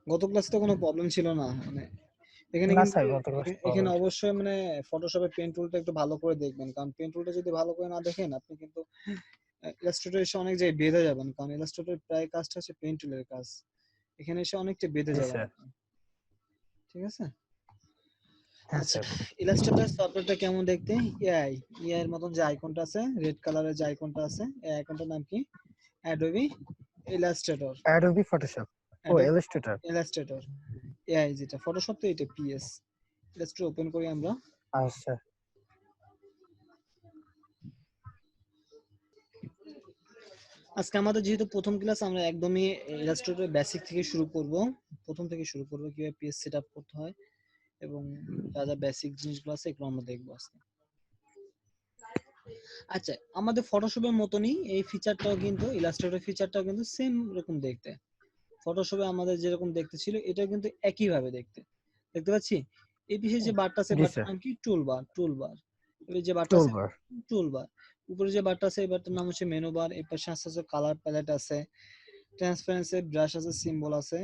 গত ক্লাসে তো কোনো প্রবলেম ছিল না, মানে এখানে না কিন্তু স্যার গত ক্লাস এখানে অবশ্যই মানে ফটোশপে পেন টুলটা একটু ভালো করে দেখবেন, কারণ পেন টুলটা যদি ভালো করে না দেখেন আপনি কিন্তু ইলাস্ট্রেটর এসে অনেক জায়গায় বেঁধে যাবেন, কারণ ইলাস্ট্রেটর প্রায় কাজটা হচ্ছে পেন টুলের কাজ, এখানে এসে অনেকটা বেঁধে জি যাবেন স্যার। আপনি। ঠিক আছে। হ্যাঁ আচ্ছা, স্যার। ইলাস্ট্রেটর সফটওয়্যারটা কেমন দেখতে? এআই, এআই এর মতন যে আইকনটা আছে, রেড কালারের যে আইকনটা আছে, এই আইকনটার নাম কি? Adobe Illustrator. Adobe Photoshop. ও অ্যাডোবি ইলাস্ট্রেটর। ইলাস্ট্রেটর। এআই যেটা ফটোশপ তো এটা পিএস। ইলাস্ট্রেটর ওপেন করি আমরা। আচ্ছা। আজকে আমাদের যেহেতু প্রথম ক্লাস, আমরা একদমই ইলাস্ট্রেটর বেসিক থেকে শুরু করব, প্রথম থেকে শুরু করব কিভাবে পেজ সেটআপ করতে হয় এবং যা যা বেসিক জিনিসগুলো আছে এগুলো আমরা দেখবো আজকে। আচ্ছা, আমাদের ফটোশপের মতনই এই ফিচারটাও কিন্তু, ইলাস্ট্রেটর ফিচারটাও কিন্তু সেম রকম দেখতে। ফটোশপে আমাদের যেরকম দেখতে ছিল এটা কিন্তু একই ভাবে দেখতে। দেখতে পাচ্ছি এই পিছে যে বারটা আছে, জি বারটার স্যার। নাম কি? টুলবার। টুলবার। এই যে বারটা আছে টুলবার। টুলবার। উপরে যে বারটা আছে এই বারটার নাম হচ্ছে মেনু বার। এর পাশে আছে কালার প্যালেট আছে, ট্রান্সপারেন্সি, ব্রাশ আছে, সিম্বল আছে,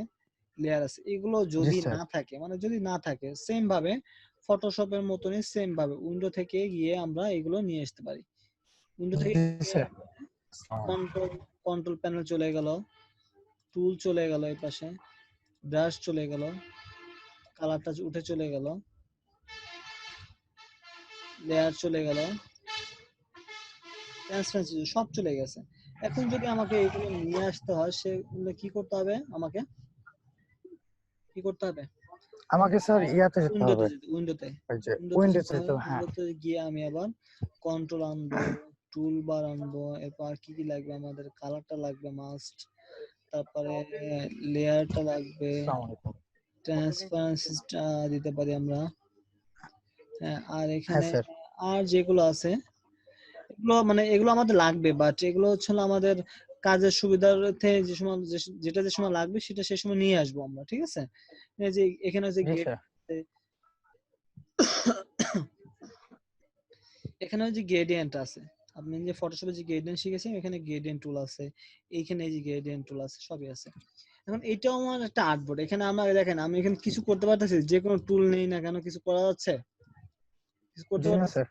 লেয়ার আছে। এগুলো জি যদি স্যার। না থাকে, মানে যদি না থাকে, সেম ভাবে ফটোশপের মতনই সেম ভাবে উইন্ডো থেকে গিয়ে আমরা এগুলো নিয়ে আসতে পারি। উইন্ডো থেকে জি স্যার। কন্ট্রোল কন্ট্রোল প্যানেল চলে গেল, টুল চলে গেল, এই পাশে ব্রাশ চলে গেল, কালারটা উঠে চলে গেল, লেয়ার চলে গেল, ট্রান্সপারেন্সি সব চলে গেছে। এখন যদি আমাকে এগুলো নিয়ে আসতে হয়, সেগুলো কি করতে হবে আমাকে? কি করতে হবে? আমাকে স্যার ইয়াতে যেতে উইন্ডোতে হবে, যেতে, উইন্ডোতে ওই যে উইন্ডোতে উইন্ডোজ যেতে যেতে হবে। হবে, হ্যাঁ। উইন্ডোতে গিয়ে আমি আবার কন্ট্রোল আনবো, টুল বার আনবো, এরপর আর কি কি লাগবে আমাদের? কালারটা লাগবে মাস্ট, তারপরে লেয়ারটা লাগবে, আসসালামু আলাইকুম। ট্রান্সপারেন্সিটা দিতে পারি আমরা। হ্যাঁ, আর হ্যাঁ এখানে স্যার। আর যেগুলো আছে এগুলো মানে এগুলো আমাদের লাগবে, বাট এগুলো হচ্ছে হলো আমাদের কাজের সুবিধার্থে যে সময় যেটা যে সময় লাগবে সেটা সে সময় নিয়ে আসবো আমরা। ঠিক আছে। এই যে এখানে যে জি গেট, স্যার। এখানে যে গ্রেডিয়েন্ট আছে, আপনি যে ফটোশপে যে গ্রেডিয়েন্ট শিখেছেন এখানে গ্রেডিয়েন্ট টুল আছে, এইখানে এই যে গ্রেডিয়েন্ট টুল আছে, সবই আছে। এখন এটাও আমার একটা আর্টবোর্ড, এখানে আমরা দেখেন আমি এখানে কিছু করতে পারতেছি, যে কোনো টুল নেই না কেন কিছু করা যাচ্ছে? কিছু করতে জি না পারতেছি? স্যার।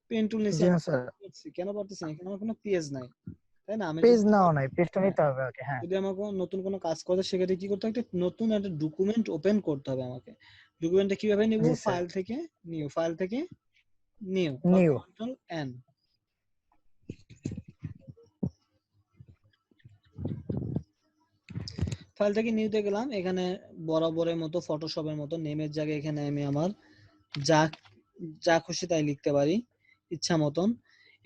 পেন টুল নিছি জি না আমরা, স্যার। করছি কেন পারতেছি না? এখানে আমার কোনো পেজ নাই, তাই না? আমি পেজ যদি নাও নাই, পেজটা হ্যাঁ, নিতে হবে ওকে, হ্যাঁ। যদি আমার কোনো নতুন কোনো কাজ করতে, সেক্ষেত্রে কি করতে হবে? একটা নতুন একটা ডকুমেন্ট ওপেন করতে হবে আমাকে। ডকুমেন্টটা কিভাবে নিব? জি স্যার। ফাইল থেকে নিউ, ফাইল থেকে নিউ বা নিউ। Control N. ফাইল থেকে নিউতে গেলাম, এখানে বরাবরের মতো ফটোশপের মতো নেমের জায়গায় এখানে আমি আমার যা যা খুশি তাই লিখতে পারি ইচ্ছা মতন।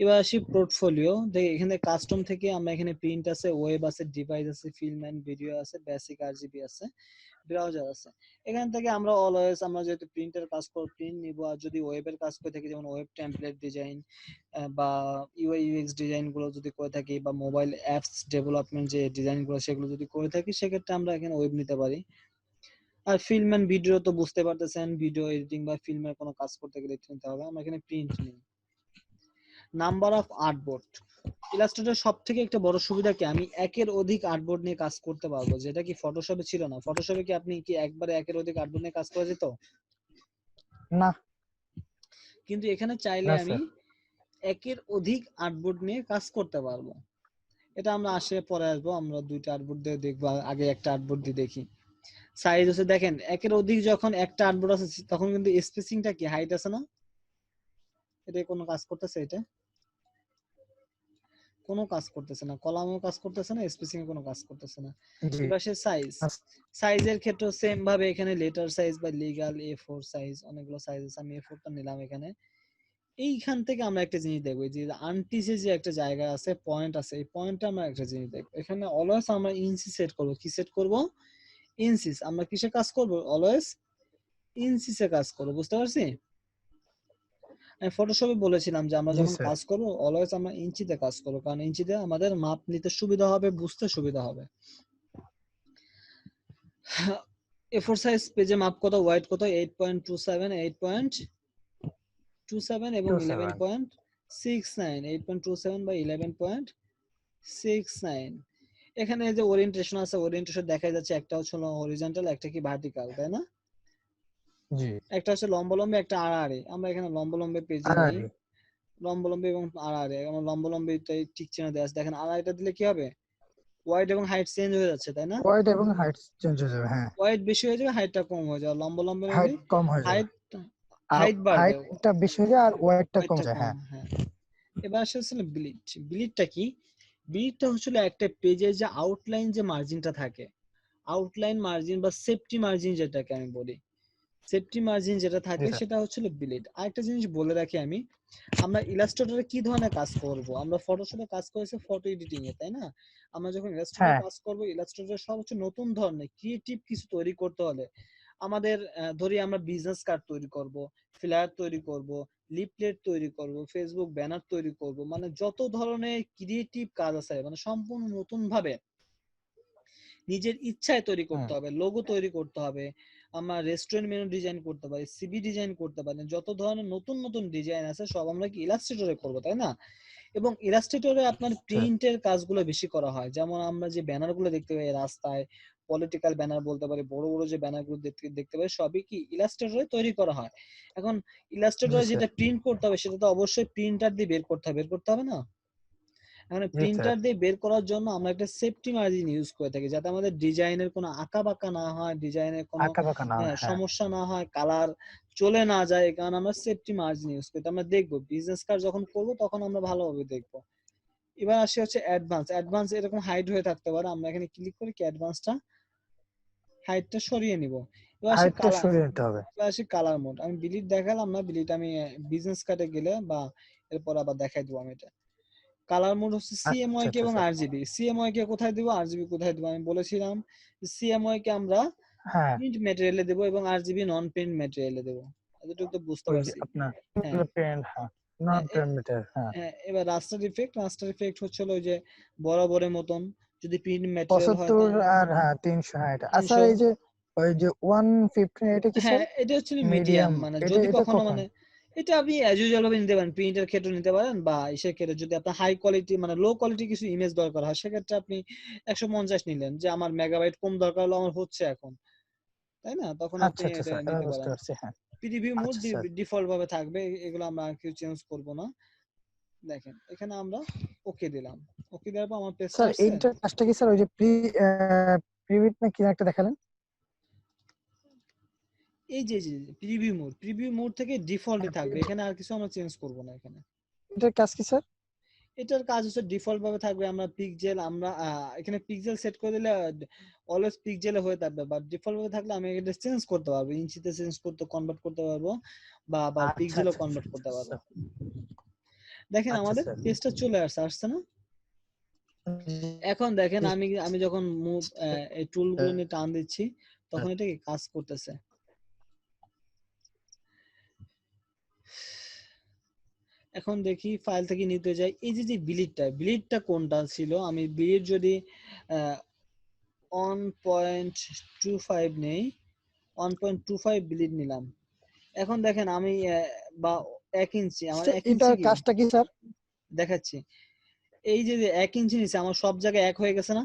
এবার আসি পোর্টফোলিও দেখে, এখানে কাস্টম থেকে আমরা এখানে প্রিন্ট আছে, ওয়েব আছে, ডিভাইস আছে, ফিল্ম এন্ড ভিডিও আছে, বেসিক আরজিবি আছে, ব্রাউজার আছে। এখান থেকে আমরা অলওয়েজ আমরা যেহেতু প্রিন্টের কাজ করব প্রিন্ট নিব, আর যদি ওয়েবের কাজ করে থাকি যেমন ওয়েব টেমপ্লেট ডিজাইন বা ইউআই ইউএক্স ডিজাইন গুলো যদি করে থাকি, বা মোবাইল অ্যাপস ডেভেলপমেন্ট যে ডিজাইন গুলো সেগুলো যদি করে থাকি, সেক্ষেত্রে আমরা এখানে ওয়েব নিতে পারি। আর ফিল্ম এন্ড ভিডিও তো বুঝতে পারতেছেন, ভিডিও এডিটিং বা ফিল্মের কোনো কাজ করতে গেলে এটা নিতে হবে। আমরা এখানে প্রিন্ট নিই। নাম্বার অফ আর্টবোর্ড, ইলাস্ট্রেটর সব থেকে একটা বড় সুবিধা কি, আমি একের অধিক আর্টবোর্ড নিয়ে কাজ করতে পারবো, যেটা কি ফটোশপে ছিল না। ফটোশপে কি আপনি কি একবারে একের অধিক আর্টবোর্ড নিয়ে কাজ করা যেত? না। কিন্তু এখানে চাইলে না আমি স্যার। একের অধিক আর্টবোর্ড নিয়ে কাজ করতে পারবো। এটা আমরা আসে পরে আসবো, আমরা দুইটা আর্টবোর্ড দিয়ে দেখবো, আগে একটা আর্টবোর্ড দিয়ে দেখি। সাইজ হচ্ছে দেখেন, একের অধিক যখন একটা আর্টবোর্ড আছে তখন কিন্তু স্পেসিংটা কি হাইট আছে না? এটা কোনো কাজ করতেছে? এটা কোনো কাজ করতেছে না, কলামেও কাজ করতেছে না, স্পেসিং এ কোনো কাজ করতেছে না। জি। এবার সে সাইজ, সাইজের ক্ষেত্রে সেম ভাবে এখানে লেটার সাইজ বা লিগ্যাল A4 সাইজ, অনেকগুলো সাইজ আছে, আমি A4 টা নিলাম এখানে। এইখান থেকে আমরা একটা জিনিস দেখবো, যে আনটিসে যে একটা জায়গা আছে, পয়েন্ট আছে, এই পয়েন্টটা আমরা একটা জিনিস দেখবো। এখানে অলওয়েজ আমরা ইঞ্চি সেট করব। কি সেট করব? ইঞ্চিস। আমরা কিসে কাজ করব? অলওয়েজ ইঞ্চিসে কাজ করব। বুঝতে পারছি? আমি ফটোশপে বলেছিলাম যে আমরা জি যখন স্যার। কাজ করব অলওয়েজ আমরা ইঞ্চিতে কাজ করব, কারণ ইঞ্চিতে আমাদের মাপ নিতে সুবিধা হবে, বুঝতে সুবিধা হবে। A4 সাইজ পেজে মাপ কত, ওয়াইড কত? 8.27, 8.27 এবং 27। 11.69, 8.27 বা 11.69। এখানে যে ওরিয়েন্টেশন আছে, ওরিয়েন্টেশন দেখা যাচ্ছে একটা হচ্ছে হরিজন্টাল, একটা কি ভার্টিক্যাল, তাই না? জি একটা হচ্ছে লম্বালম্বী, একটা আড়াআড়ি। আমরা এখানে লম্বালম্বী পেজে যাই, আড়াআড়ি লম্বালম্বী এবং আড়াআড়ি। আমরা লম্বালম্বীতে টিক চিহ্ন দেওয়া আছে, দেখেন আড়াআড়িটা দিলে কি হবে, ওয়াইড এবং হাইট চেঞ্জ হয়ে যাচ্ছে, তাই না? ওয়াইড এবং হাইট চেঞ্জ হয়ে যাবে। হ্যাঁ, ওয়াইড বেশি হয়ে যাবে, হাইটটা কম হয়ে যাবে। লম্বালম্বী হলে হাইট কম হয়ে যাবে হাইট আর হাইট বাড়বে, হাইটটা বেশি হয়ে যায় আর ওয়াইডটা কম ওয়েটটা যায়। কম, হ্যাঁ হ্যাঁ। এবার আসে হচ্ছে বিলিট। বিলিটটা কি? বিলিটটা হচ্ছিল একটা পেজের যে আউটলাইন যে মার্জিনটা থাকে, আউটলাইন মার্জিন বা সেফটি মার্জিন যেটাকে আমি বলি, সেফটি মার্জিন যেটা জি থাকে স্যার। সেটা হচ্ছিল বিলিট। আরেকটা জিনিস বলে রাখি আমি, আমরা ইলাস্ট্রেটরে কি ধরনের কাজ করব, আমরা ফটোশপে কাজ করেছি ফটো এডিটিং এ, তাই না? আমরা যখন ইলাস্ট্রেটরে হ্যাঁ কাজ করব, ইলাস্ট্রেটরে সব হচ্ছে নতুন ধরনের ক্রিয়েটিভ কিছু তৈরি করতে হলে আমাদের ধরি আমরা বিজনেস কার্ড তৈরি করব, ফ্লায়ার তৈরি করব, লিফলেট তৈরি করব, ফেসবুক ব্যানার তৈরি করব, মানে যত ধরনের ক্রিয়েটিভ কাজ আছে মানে সম্পূর্ণ নতুন ভাবে নিজের ইচ্ছায় তৈরি হুম করতে হবে, লোগো তৈরি করতে হবে, আমরা রেস্টুরেন্ট মেনু ডিজাইন করতে পারি, সিভি ডিজাইন করতে পারি, যত ধরনের নতুন নতুন ডিজাইন আছে সব আমরা কি ইলাস্ট্রেটরে করবো, তাই না? এবং ইলাস্ট্রেটরে আপনার স্যার। প্রিন্টের কাজগুলো বেশি করা হয়, যেমন আমরা যে ব্যানার গুলো দেখতে পাই রাস্তায়, পলিটিক্যাল ব্যানার বলতে পারি, বড় বড় যে ব্যানার গুলো দেখতে পাই, সবই কি ইলাস্ট্রেটরে তৈরি করা হয়। এখন জি ইলাস্ট্রেটরে স্যার। যেটা প্রিন্ট করতে হবে সেটা তো অবশ্যই প্রিন্টার দিয়ে বের করতে হবে না? এখন জি স্যার। প্রিন্টার দিয়ে বের করার জন্য আমরা একটা সেফটি মার্জিন ইউজ করে থাকি, যাতে আমাদের ডিজাইনের কোনো আঁকা বাঁকা না হয়, ডিজাইনের কোনো আঁকা বাঁকা না হয়, হ্যাঁ। সমস্যা না হয়, কালার চলে না যায়, এই কারণে আমরা সেফটি মার্জিন ইউজ করি। তো আমরা দেখবো বিজনেস কার্ড যখন করব তখন আমরা ভালোভাবে দেখবো। এবার আসি হচ্ছে অ্যাডভান্স। অ্যাডভান্স এরকম হাইড হয়ে থাকতে পারে, আমরা এখানে ক্লিক করি কি অ্যাডভান্সটা, হাইটটা সরিয়ে নিব। এবার আসি হাইটটা কালার, সরিয়ে নিতে হবে। এবার আসি কালার মোড। আমি বিলিট দেখালাম না, বিলিট আমি বিজনেস কার্ডে গেলে বা এরপর আবার দেখাই দেবো আমি এটা। কালার মোড হচ্ছে আচ্ছা সিএমওয়াইকে আচ্ছা এবং স্যার। আরজিবি। সিএমওয়াইকে কোথায় দিব, আরজিবি কোথায় দিব? আমি বলেছিলাম সিএমওয়াইকে আমরা হ্যাঁ প্রিন্ট ম্যাটেরিয়ালে দেব এবং আরজিবি নন প্রিন্ট ম্যাটেরিয়ালে দেব। এতটুকু তো বুঝতে ওই যে পারছি। আপনার হ্যাঁ, পেন, হ্যাঁ, নন হ্যাঁ, পেরিমিটার, হ্যাঁ। হ্যাঁ। এবার রাস্টার ইফেক্ট হচ্ছে হলো ওই যে বরাবরের মতন, যদি প্রিন্ট ম্যাটেরিয়াল হয় 75 তাহলে আর হ্যাঁ 360। আর স্যার 300। এই যে ওই যে 115 এটা কি স্যার? হ্যাঁ, এটা হচ্ছে মিডিয়াম, মিডিয়াম, মানে এটা যদি এটা কখনো কখন? মানে এটা আপনি অ্যাজ ইউজুয়াল ভাবে নিতে পারেন, প্রিন্টের ক্ষেত্রে নিতে পারেন বা ইসের ক্ষেত্রে যদি আপনার হাই কোয়ালিটি মানে লো কোয়ালিটি কিছু ইমেজ দরকার হয় সেক্ষেত্রে আপনি 150 নিলেন, যে আমার মেগাবাইট কম দরকার হলো আমার হচ্ছে এখন, তাই না? তখন আপনি আচ্ছা আচ্ছা এটা স্যার, এবার নিতে বুঝতে পারেন। পারছি। হ্যাঁ। প্রিভিউ মোড আচ্ছা স্যার। ডিফল্ট ভাবে থাকবে, এগুলো আমরা আর কিছু চেঞ্জ করব না। দেখেন এখানে আমরা ওকে দিলাম, ওকে দেওয়ার পর আমার পেজটা স্যার আসছে। এইটার কাজটা কি স্যার? ওই যে প্রিভিট না কি একটা দেখালেন? এই যে প্রিভিউ মোড থেকে ডিফল্টই হ্যাঁ, থাকবে, এখানে আর কিছু আমরা চেঞ্জ করব না এখানে। এটার কাজ কি স্যার? এটার কাজ হচ্ছে ডিফল্ট ভাবে থাকবে, আমরা পিক্সেল আমরা এখানে পিক্সেল সেট করে দিলে অলওয়েজ পিক্সেলে হয়ে থাকবে, বাট ডিফল্ট ভাবে থাকলে আমি এটা চেঞ্জ করতে পারবো, ইঞ্চিতে চেঞ্জ করতে কনভার্ট করতে পারবো বা আবার আচ্ছা পিক্সেলও আচ্ছা আচ্ছা কনভার্ট করতে আচ্ছা পারবো। স্যার। দেখেন আচ্ছা আমাদের স্যার। পেজটা চলে আসছে না? এখন দেখেন আমি আমি যখন মুভ এই টুলগুলো নিয়ে টান দিচ্ছি তখন এটা কি কাজ করতেছে। এখন দেখি ফাইল থেকে নিতে যাই, এই যে বিলিটটা কোনটা ছিল, আমি বিলিট যদি 1.25 নেই, 1.25 বিলিট নিলাম। এখন দেখেন আমি বা 1 ইঞ্চি, আমার স্যার 1 ইঞ্চি এটার কি কাজটা কি স্যার? দেখাচ্ছি, এই যে 1 ইঞ্চি নিচে আমার সব জায়গায় এক হয়ে গেছে না?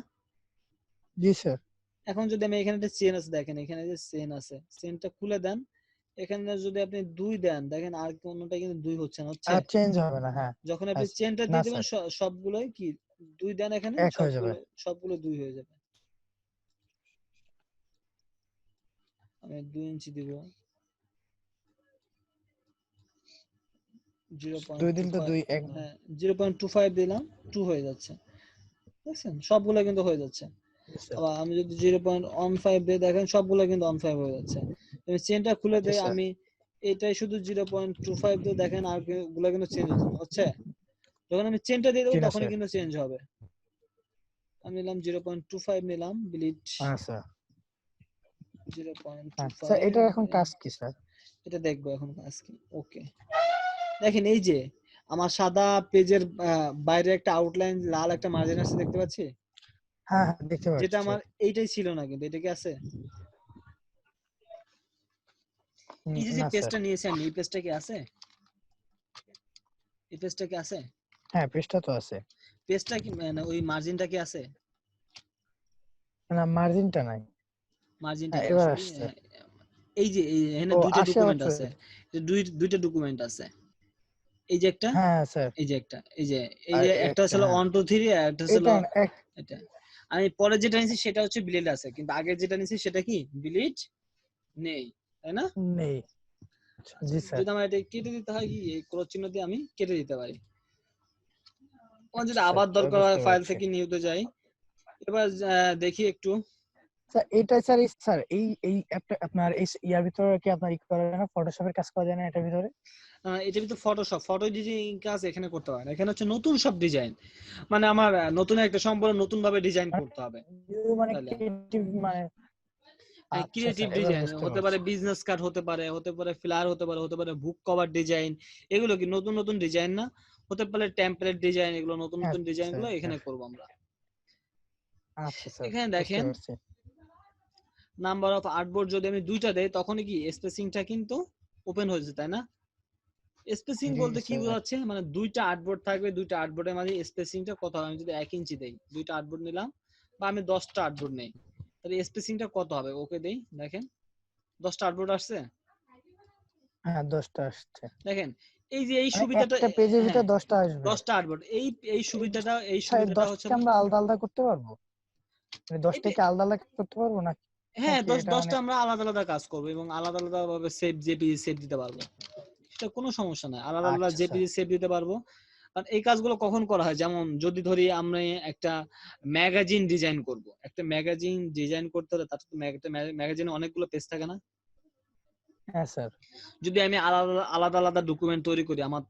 জি স্যার। এখন যদি আমি এখানে একটা চেন আছে, দেখেন এখানে যে চেন আছে, চেনটা খুলে দেন, এখানে যদি আপনি 2 দেন, দেখেন আর কোনটা কিন্তু 2 হচ্ছে না, হচ্ছে? আর চেঞ্জ হবে না, হ্যাঁ। যখন আপনি হ্যাঁ, চেনটা না দিয়ে দিবেন স্যার, সবগুলোই কি 2 দেন, এখানে এক হয়ে যাবে। সবগুলো 2 হয়ে যাবে। আমি 2 ইঞ্চি দিব, 2 দিল তো 0.25, 2 এক। হ্যাঁ 0.25 দিলাম, 2 হয়ে যাচ্ছে, দেখছেন সবগুলো কিন্তু হয়ে যাচ্ছে। জি স্যার। আবার আমি যদি 0.15 দিই, দেখেন সবগুলো কিন্তু 15 হয়ে যাচ্ছে। আমি চেনটা খুলে জি দেই, স্যার। আমি এটাই শুধু 0.25 দিয়ে, দেখেন আর গুলো কিন্তু চেঞ্জ হচ্ছে। যখন আমি চেনটা দিয়ে দেবো জি না তখনই স্যার। কিন্তু চেঞ্জ হবে। আমি নিলাম 0.25 নিলাম বিলিট, হ্যাঁ স্যার। হ্যাঁ স্যার, 0.25। এটার এখন কাজ কি স্যার? এটা দেখবো এখন আজকে। ওকে, দেখেন এই যে আমার সাদা পেজের বাইরে একটা আউটলাইন লাল একটা মার্জিন আছে, দেখতে পাচ্ছি? হ্যাঁ হ্যাঁ, দেখতে যেটা পাচ্ছি। আমার এইটাই ছিল না, কিন্তু এটা কি আছে? এই যে না স্যার। পেজটা নিয়েছি আমি, এই পেজটা কি আছে? এই পেজটা কি আছে? হ্যাঁ, পৃষ্ঠা তো আছে। পেজটা কি মানে ওই মার্জিনটা কি আছে? না মার্জিনটা নাই। মার্জিনটা হ্যাঁ নেই এবার আসলে আসছে। এই যে এখানে ও দুইটা আসে ডকুমেন্ট হচ্ছে। আছে, দুইটা ডকুমেন্ট আছে, এই যে একটা, হ্যাঁ স্যার। এই যে একটা, এই যে আর একটা একটা হচ্ছে হ্যাঁ 1 2 3 আর একটা হচ্ছে এটা এক এটা। আমি পরে যেটা নিয়েছি সেটা হচ্ছে বিলেট আছে, কিন্তু আগে যেটা নিয়েছি সেটা কি বিলেট নেই, তাই না? নেই। আচ্ছা, জি স্যার। যদি আমার এটা কেটে দিতে হয় কি এই ক্রস চিহ্ন দিয়ে আমি কেটে দিতে পারি। আমার যদি আচ্ছা স্যার আবার দরকার বুঝতে হয় ফাইল পারছি। থেকে নিউতে যাই। এবার দেখি একটু। স্যার এটা স্যার স্যার এই অ্যাপটা আপনার এই ইয়ার ভিতরে কি আপনার ই করা যায় না, ফটোশপের কাজ করা যায় না এটার ভিতরে? এটা কিন্তু ফটোশপ, ফটো ডিজাইন কাজ এখানে করতে পারে না, এখানে হচ্ছে নতুন সব ডিজাইন, মানে আমার নতুন একটা সম্পূর্ণ নতুন ভাবে ডিজাইন করতে হবে মানে তাহলে। ক্রিয়েটিভ মানে হ্যাঁ, আচ্ছা ক্রিয়েটিভ স্যার এবার ডিজাইন বুঝতে হতে পারে, পারছি। বিজনেস কার্ড হতে পারে, ফ্লায়ার হতে পারে বুক কভার ডিজাইন, এগুলো কি নতুন নতুন ডিজাইন না? হতে পারে টেমপ্লেট ডিজাইন, এগুলো নতুন হ্যাঁ নতুন ডিজাইন গুলো স্যার। এখানে করব আমরা। আচ্ছা স্যার এখানে বুঝতে দেখেন পারছি। নাম্বার অফ আর্টবোর্ড যদি আমি দুইটা দেই তখন কি স্পেসিংটা কিন্তু ওপেন হয়েছে, তাই না? স্পেসিং জি বলতে কি স্যার। বোঝাচ্ছে, মানে দুইটা আর্টবোর্ড থাকবে, দুইটা আর্টবোর্ডের মাঝে স্পেসিংটা কত হবে? আমি যদি 1 ইঞ্চি দেই, দুইটা আর্টবোর্ড নিলাম, বা আমি 10টা আর্টবোর্ড নেই, তাহলে স্পেসিংটা কত হবে? ওকে দেই, দেখেন 10টা আর্টবোর্ড আসছে। হ্যাঁ 10টা আসছে। দেখেন এই যে এই মানে সুবিধাটা, একটা পেজের হ্যাঁ ভিতরে 10টা আসবে। 10টা আর্টবোর্ড, এই এই সুবিধাটা, এই স্যার সুবিধাটা 10 হচ্ছে কে আমরা আলাদা আলাদা করতে পারবো? মানে 10 এটা, টাকে আলাদা আলাদা করতে পারবো না হ্যাঁ নাকি 10 এটা মানে 10টা আমরা আলাদা আলাদা কাজ করবো এবং আলাদা আলাদা ভাবে সেভ জেপিজি সেভ দিতে পারবো, সেটা কোনো সমস্যা নাই, আলাদা আলাদা আচ্ছা স্যার। জেপিজি সেভ দিতে পারবো। কারণ এই কাজগুলো কখন করা হয়, যেমন যদি ধরি আমরা একটা ম্যাগাজিন ডিজাইন করব, একটা ম্যাগাজিন ডিজাইন করতে হলে তার তো একটা ম্যাগাজিনে অনেকগুলো পেজ থাকে না? হ্যাঁ স্যার। যদি আমি আলাদা আলাদা আলাদা ডকুমেন্ট তৈরি করি, আমার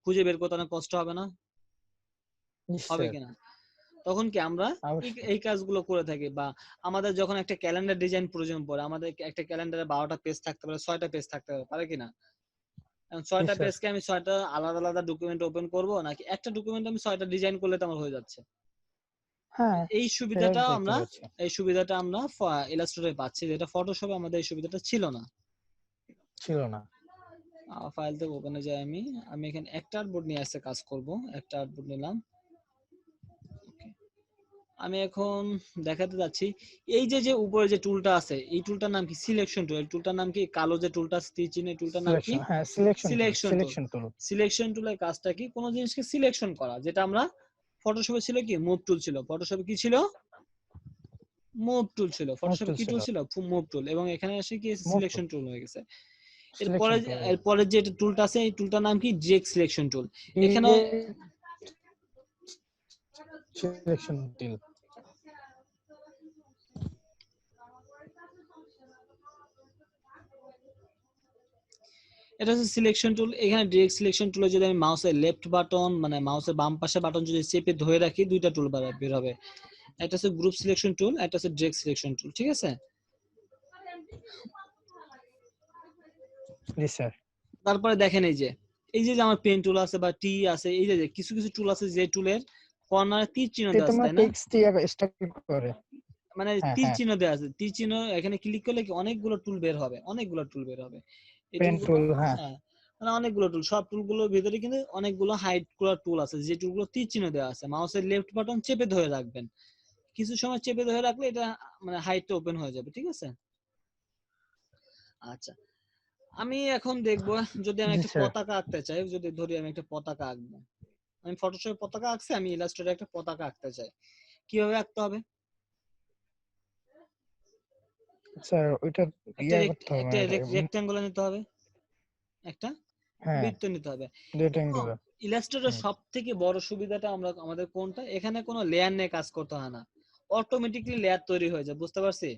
খুঁজে বের করতে অনেক কষ্ট হবে না? জি হবে স্যার কিনা? তখন কি আমরা এই অবশ্যই। এই কাজগুলো করে থাকি, বা আমাদের যখন একটা ক্যালেন্ডার ডিজাইন প্রয়োজন পড়ে, আমাদের একটা ক্যালেন্ডারে 12টা পেজ থাকতে পারে, 6টা পেজ থাকতে পারে কিনা? এখন জি 6টা স্যার। পেজকে আমি 6টা আলাদা আলাদা ডকুমেন্ট ওপেন করব, নাকি একটা ডকুমেন্ট আমি 6টা ডিজাইন করলে তো আমার হয়ে যাচ্ছে? হ্যাঁ এই সেটাই সুবিধাটা দেখতে আমরা, পাচ্ছি। ইলাস্ট্রেটরে পাচ্ছি, যেটা ফটোশপে আমাদের এই সুবিধাটা ছিল না। ছিল না। ফাইল থেকে ওপেনে যাই, আমি আমি এখানে একটা আর্টবোর্ড নিয়ে আসতে কাজ করব, একটা আর্টবোর্ড নিলাম। আমি এখন দেখাতে যাচ্ছি, এই যে যে উপরে যে টুলটা আছে, এই টুলটার নাম কি? Selection tool. এই টুলটার নাম কি? কালো যে টুলটা তীর চিহ্ন, এই টুলটার নাম কি? সিলেকশন হ্যাঁ selection tool selection tool. Selection tool. Selection টুলের কাজটা কি? কোনো জিনিসকে সিলেকশন করা, যেটা আমরা ফটোশপে ছিল কি মুভ টুল ছিল, ফটোশপে কি ছিল? মুভ টুল ছিল। মুভ ফটোশপে টুল কি ছিল। টুল ছিল? Move tool. এবং এখানে এসে কি মুভ টুল সিলেকশন টুল হয়ে গেছে। এরপরে সিলেকশন টুল। এরপরে যে টুলটা আছে, এই টুলটার নাম কি? Direct selection tool. এখানে ডিরেক্ট সিলেকশন টুল। এটা হচ্ছে সিলেকশন টুল। এখানে ডিরেক্ট সিলেকশন টুলে যদি আমি মাউসের লেফট বাটন, মানে মাউসের বাম পাশে বাটন যদি চেপে ধরে রাখি, দুইটা টুল বের হবে। একটা হচ্ছে গ্রুপ সিলেকশন টুল, একটা হচ্ছে ডিরেক্ট সিলেকশন টুল, ঠিক আছে? জি স্যার। তারপরে দেখেন এই যে আমার পেন টুল আছে বা টি আছে, এই যে কিছু কিছু টুল আছে যে টুলের কর্নারে তীর চিহ্ন এটা দেওয়া আছে, তোমার তাই না? টেক্সট দিয়ে স্ট্রাগল করে। মানে হ্যাঁ তীর হ্যাঁ। চিহ্ন দেওয়া আছে, তীর চিহ্ন এখানে ক্লিক করলে কি অনেকগুলো টুল বের হবে, অনেকগুলো টুল বের হবে। এই পেন টুলগুলো, টুল হ্যাঁ। হ্যাঁ, মানে অনেকগুলো টুল, সব টুলগুলোর ভিতরে কিন্তু অনেকগুলো হাইড করার টুল আছে, যে টুলগুলো তীর চিহ্ন দেওয়া আছে। মাউসের লেফট বাটন চেপে ধরে রাখবেন, কিছু সময় চেপে ধরে রাখলে এটা মানে হাইটটা ওপেন হয়ে যাবে, ঠিক আছে? আচ্ছা, আমি এখন দেখবো, যদি আমি জি একটা স্যার। পতাকা আঁকতে চাই, যদি ধরি আমি একটা পতাকা আঁকবো, আমি ফটোশপে পতাকা আঁকছি, আমি ইলাস্ট্রেটরে একটা পতাকা আঁকতে চাই, কিভাবে আঁকতে হবে? স্যার ওইটা একটা ইয়া করতে হবে একটা মানে রেক্ট্যাঙ্গুলার নিতে হবে, একটা হ্যাঁ বৃত্ত নিতে হবে। রেক্টেঙ্গুলার। ইলাস্ট্রেটর সব থেকে বড় সুবিধাটা আমাদের কোনটা? এখানে কোনো লেয়ার নিয়ে কাজ করতে হয় না, অটোমেটিকলি লেয়ার তৈরি হয়ে যায়, বুঝতে পারছি?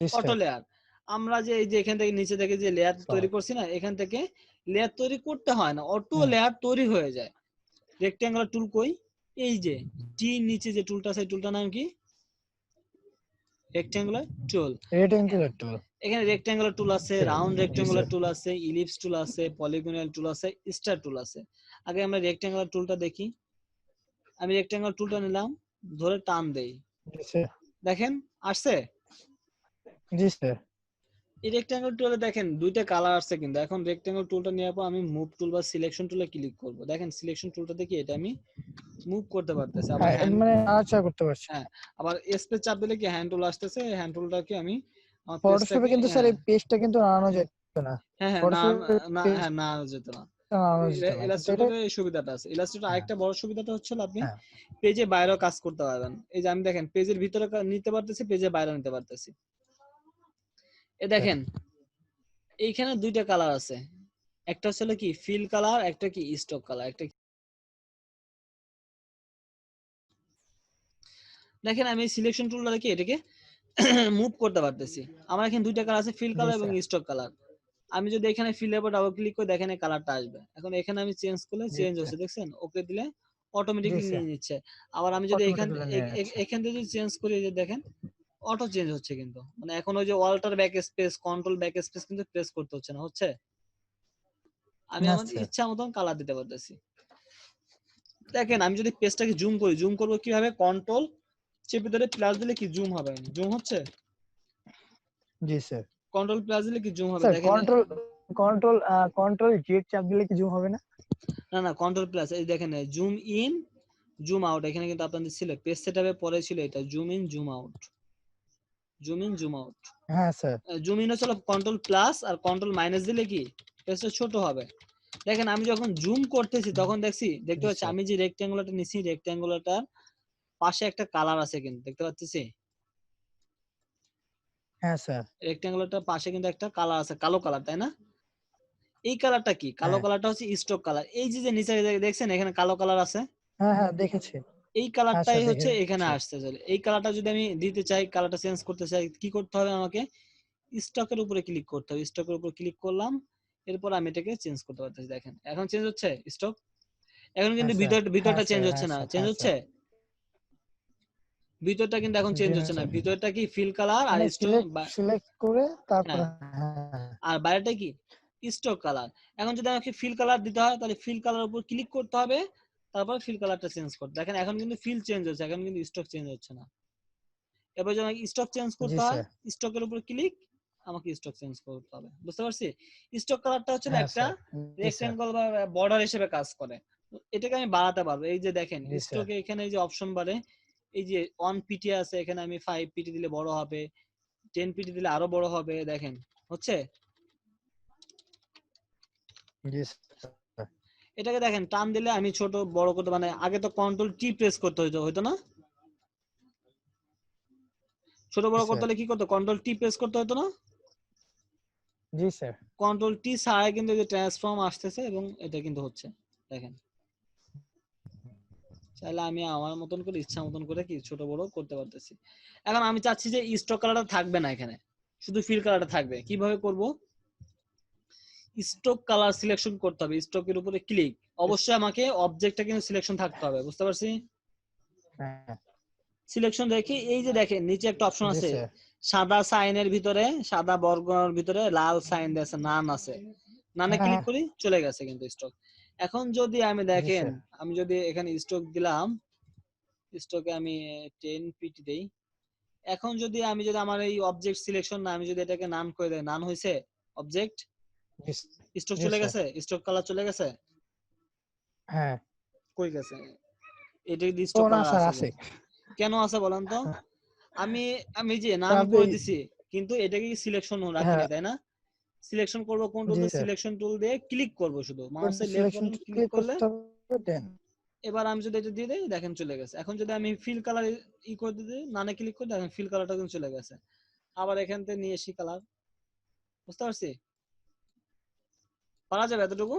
জি অটো স্যার। লেয়ার। আমরা যে এই যে এখান থেকে নিচে থেকে যে লেয়ার তৈরি স্যার করছি না, এখান থেকে লেয়ার তৈরি করতে হয় না, অটো হুম। লেয়ার তৈরি হয়ে যায়। রেক্ট্যাঙ্গুলার টুল কই? এই যে টি নিচে যে টুলটা আছে, টুলটার নাম কি? রেক্ট্যাঙ্গুলার টুল। রেক্টেঙ্গুলার টুল। এখানে রেক্ট্যাঙ্গুলার টুল আছে, স্যার রাউন্ড জি রেক্ট্যাঙ্গুলার স্যার। টুল আছে, ইলিপস টুল আছে, পলিগনাল টুল আছে, স্টার টুল আছে। আগে আমরা রেক্ট্যাঙ্গুলার টুলটা দেখি। আমি রেক্ট্যাঙ্গুলার টুলটা নিলাম, ধরে টান দেই, জি স্যার। দেখেন আসছে। জি স্যার। এই রেক্ট্যাঙ্গেল টুলে দেখেন দুইটা কালার আছে, কিন্তু এখন রেক্ট্যাঙ্গেল টুলটা নেওয়ার পর আমি মুভ টুল বা সিলেকশন টুলে ক্লিক করব। দেখেন সিলেকশন টুলটা দেখি এটা আমি মুভ করতে পারতেছি। আবার হ্যাঁ হ্যান্ড, মানে নাড়াচাড়া করতে পারছি। হ্যাঁ, আবার স্পেস চাপ দিলে কি হ্যান্ড টুল আসতেছে, হ্যান্ড টুলটাকে আমি আমার ফটোশপে পেজটাকে, কিন্তু স্যার হ্যাঁ এই পেজটা কিন্তু নাড়ানো যেত না। হ্যাঁ হ্যাঁ, না ফটোশপে না, হ্যাঁ পেজটা না যেত না। নাড়ানো যেত না, কিন্তু এটা ইলাস্ট্রেটরে এই সুবিধাটা আছে। ইলাস্ট্রেটর হ্যাঁ আরেকটা বড় সুবিধাটা হচ্ছে হলো আপনি হ্যাঁ পেজে বাইরেও কাজ করতে পারবেন। এই যে আমি দেখেন পেজের ভিতরে নিতে পারতেছি, পেজের বাইরেও নিতে পারতেছি। এ স্যার। দেখেন এইখানে দুইটা কালার আছে, একটা হচ্ছে হলো কি ফিল কালার, একটা কি স্টক কালার, একটা দেখেন আমি সিলেকশন টুলটা রেখে এটাকে মুভ করতে পারতেছি। আমার এখানে দুইটা কালার আছে, ফিল জি কালার এবং স্যার। Stock colour. আমি যদি এখানে ফিল এর উপর ডাবল ক্লিক করি দেখেন এই কালারটা আসবে। এখন এখানে আমি চেঞ্জ করলে জি চেঞ্জ স্যার। হচ্ছে, দেখছেন? ওকে দিলে জি অটোমেটিকলি স্যার। নিয়ে নিচ্ছে। আবার আমি যদি অটোমেটিক্যালি নিয়ে যাচ্ছে। এখান থেকে যদি চেঞ্জ করি, এই যে দেখেন অটো চেঞ্জ হচ্ছে, কিন্তু মানে এখন ওই যে alter backspace, control backspace কিন্তু প্রেস করতে হচ্ছে না, হচ্ছে? আমি না আমার স্যার। ইচ্ছা মতন কালার দিতে পারতেছি। দেখেন আমি যদি পেজটাকে জুম করি, জুম করবো কিভাবে? কন্ট্রোল চেপে ধরে প্লাস দিলে কি জুম হবে? জুম হচ্ছে? জি স্যার। কন্ট্রোল প্লাস দিলে কি জুম হবে? স্যার দেখেন কন্ট্রোল কন্ট্রোল কন্ট্রোল জেড চাপ দিলে কি জুম হবে না? না না, কন্ট্রোল প্লাস, এই দেখেন জুম ইন জুম আউট, এখানে কিন্তু আপনাদের ছিল পেজ সেটআপে পরে ছিল এটা zoom in zoom out, zoom in zoom out. হ্যাঁ স্যার। জুম ইন হচ্ছে কন্ট্রোল প্লাস, আর কন্ট্রোল মাইনাস দিলে কি পেজটা ছোট হবে। দেখেন আমি যখন জুম করতেছি তখন দেখতে জি পাচ্ছি স্যার। আমি যে রেক্ট্যাঙ্গুলারটা নিছি, রেক্ট্যাঙ্গুলারটার পাশে একটা কালার আছে, কিন্তু দেখতে পাচ্ছি হ্যাঁ স্যার। রেক্ট্যাঙ্গুলারটার পাশে কিন্তু একটা কালার আছে, কালো কালার, তাই না? এই কালারটা কি? কালো হ্যাঁ কালারটা হচ্ছে স্টক কালার। এই যে যে নিচে দেখছেন এখানে কালো কালার আছে, হ্যাঁ হ্যাঁ দেখেছি। এই হ্যাঁ স্যার কালারটাই হচ্ছে এখানে দেখেছি। আসতে চলে। এই কালারটা যদি আমি দিতে চাই, কালারটা চেঞ্জ করতে চাই, কি করতে হবে আমাকে? স্টকের উপরে ক্লিক করতে হবে। স্টকের উপর ক্লিক করলাম, এরপর আমি এটাকে চেঞ্জ করতে পারতেছি। দেখেন এখন চেঞ্জ হচ্ছে স্টক। এখন হ্যাঁ কিন্তু স্যার। হ্যাঁ ভিতরটা চেঞ্জ স্যার। হচ্ছে হ্যাঁ না, স্যার। চেঞ্জ হ্যাঁ হচ্ছে স্যার। ভিতরটা কিন্তু এখন জি চেঞ্জ না হচ্ছে না। স্যার। ভিতরটা কি ফিল কালার আর মানে স্টক, সিলেক্ট সিলেক্ট করে তারপরে হ্যাঁ, হ্যাঁ। আর বাইরেটা কি স্টক কালার। এখন যদি আমাকে ফিল কালার দিতে হয় তাহলে ফিল কালার উপর ক্লিক করতে হবে, তারপর ফিল কালারটা চেঞ্জ করতে। দেখেন এখন কিন্তু ফিল চেঞ্জ হচ্ছে, এখন কিন্তু স্টক চেঞ্জ হচ্ছে না। এবার যদি আমাকে স্টক চেঞ্জ জি করতে হয়, স্যার। স্টকের উপর ক্লিক, আমাকে স্টক চেঞ্জ করতে হবে। বুঝতে পারছি? স্টক কালারটা হচ্ছে হ্যাঁ একটা স্যার। জি স্যার। রেক্টেঙ্গল বা বর্ডার হিসেবে কাজ করে। এটাকে আমি বাড়াতে পারবো। এই যে দেখেন জি স্যার। স্টকে এখানে এই যে অপশন বারে এই যে 1 পিটি আছে, এখানে আমি 5 পিটি দিলে বড় হবে, 10 পিটি দিলে আরো বড় হবে। দেখেন হচ্ছে? জি স্যার। এটাকে দেখেন টান দিলে আমি ছোট বড় করতে, মানে আগে তো কন্ট্রোল টি প্রেস করতে হইতো না? ছোট জি বড় করতে স্যার। হলে কি করতে? কন্ট্রোল টি প্রেস করতে হতো না? জি স্যার। কন্ট্রোল টি ছাড়াই কিন্তু এই যে ট্রান্সফর্ম আসতেছে এবং এটা কিন্তু হচ্ছে। দেখেন চাইলে আমি আমার মতন করে ইচ্ছা মতন করে কি ছোট বড় করতে পারতেছি। এখন আমি চাচ্ছি যে স্টক কালারটা থাকবে না, এখানে শুধু ফিল কালারটা থাকবে। কিভাবে করব? স্টক কালার সিলেকশন করতে হবে, স্টকের উপরে ক্লিক। অবশ্যই আমাকে অবজেক্টটা কিন্তু সিলেকশন থাকতে হবে, বুঝতে পারছি? হ্যাঁ। সিলেকশন রেখে এই যে দেখেন নিচে একটা অপশন জি আছে, স্যার। সাদা সাইনের ভিতরে, সাদা বর্গের ভিতরে লাল সাইন আছে, নান আছে। নানে হ্যাঁ ক্লিক হ্যাঁ। করি, চলে গেছে কিন্তু স্টক। এখন যদি আমি জি দেখেন, স্যার। আমি যদি এখানে স্টক দিলাম, স্টকে আমি 10 পিটি দেই। এখন যদি আমার এই অবজেক্ট সিলেকশন না, আমি যদি এটাকে নান করে দেই, নান হইছে অবজেক্ট, জি স্টক জি চলে স্যার। গেছে, স্টক কালার চলে গেছে। হ্যাঁ। কই গেছে? এটা কিন্তু ও স্টক না কালার স্যার আছে আছে। কিন্তু। কেন আছে বলেন তো? আমি আমি যে স্যার নান আপনি করে দিছি, কিন্তু এটাকে সিলেকশন রাখিনি, হ্যাঁ। তাই না? সিলেকশন করব কোন টুল জি দিয়ে? স্যার। সিলেকশন টুল দিয়ে ক্লিক করব, শুধু মাউসের left selection button click click করলে। করতে হবে দেন। এবার আমি যদি এটা দিয়ে দেই দেখেন চলে গেছে। এখন যদি আমি ফিল কালার করে দিই, নানে ক্লিক করে দেখেন ফিল কালারটা কিন্তু চলে গেছে। আবার এখান থেকে নিয়ে এসি কালার। বুঝতে পারছি? পারা যাবে এতটুকু?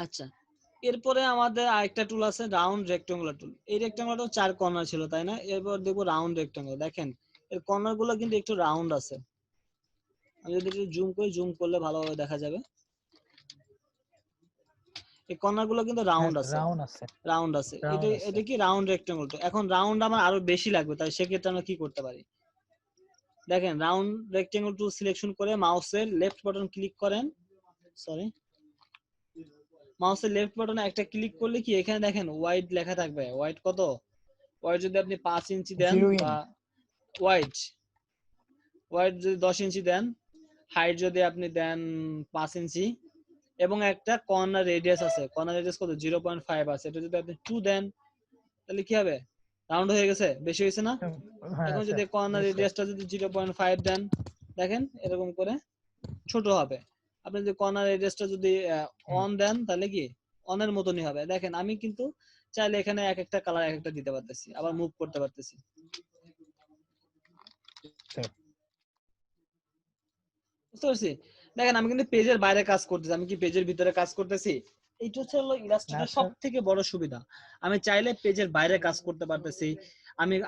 আচ্ছা, এরপরে আমাদের আরেকটা টুল আছে রাউন্ড রেক্টাঙ্গুলার টুল। এই রেক্টাঙ্গুলারটা 4 কর্নার ছিল, তাই না? এরপর দেখবো রাউন্ড রেক্টাঙ্গুলার। দেখেন এর কর্নার গুলো কিন্তু একটু রাউন্ড আছে। আমি যদি একটু জুম করি, জুম করলে ভালোভাবে দেখা যাবে। এই কর্নার গুলো কিন্তু হ্যাঁ রাউন্ড আছে, রাউন্ড আছে, রাউন্ড আছে। এটা রাউন্ড আছে। এটা কি রাউন্ড রেক্টেঙ্গল। তো এখন রাউন্ড আমার আরো বেশি লাগবে, তাই সেক্ষেত্রে আমরা কি করতে পারি? দেখেন রাউন্ড রেক্টেঙ্গল টুল সিলেকশন করে মাউসের লেফট বাটন ক্লিক করেন, সরি মাউসের লেফট বাটনে একটা ক্লিক করলে কি এখানে দেখেন ওয়াইড লেখা থাকবে। ওয়াইড কত? ওয়াইড যদি আপনি 5 ইঞ্চি দেন 0 বা ইন। ওয়াইড ওয়াইড যদি 10 ইঞ্চি দেন, হাইট যদি আপনি দেন 5 ইঞ্চি, এবং একটা কর্নার রেডিয়াস আছে, কর্নার রেডিয়াস কত 0.5 আছে, এটা যদি আপনি 2 দেন তাহলে কি হবে? রাউন্ড হয়ে গেছে, বেশি হয়েছে না? হ্যাঁ এখন যদি স্যার। কর্নার জি স্যার। রেডিয়াসটা যদি 0.5 দেন, দেখেন এরকম করে ছোট হবে। আপনি যদি কর্নার রেডিয়াসটা যদি অন দেন তাহলে কি অনের মতনই হবে। দেখেন আমি কিন্তু চাইলে এখানে এক একটা কালার এক একটা দিতে পারতেছি, আবার মুভ করতে পারতেছি। স্যার বুঝতে পারছি? দেখেন আমি কিন্তু পেজের বাইরে কাজ করতেছি, আমি কি পেজের ভিতরে কাজ করতেছি? এইটা হচ্ছে হলো না ইলাস্ট্রেটর সব স্যার। থেকে বড় সুবিধা। আমি চাইলে পেজের বাইরে কাজ করতে পারতেছি,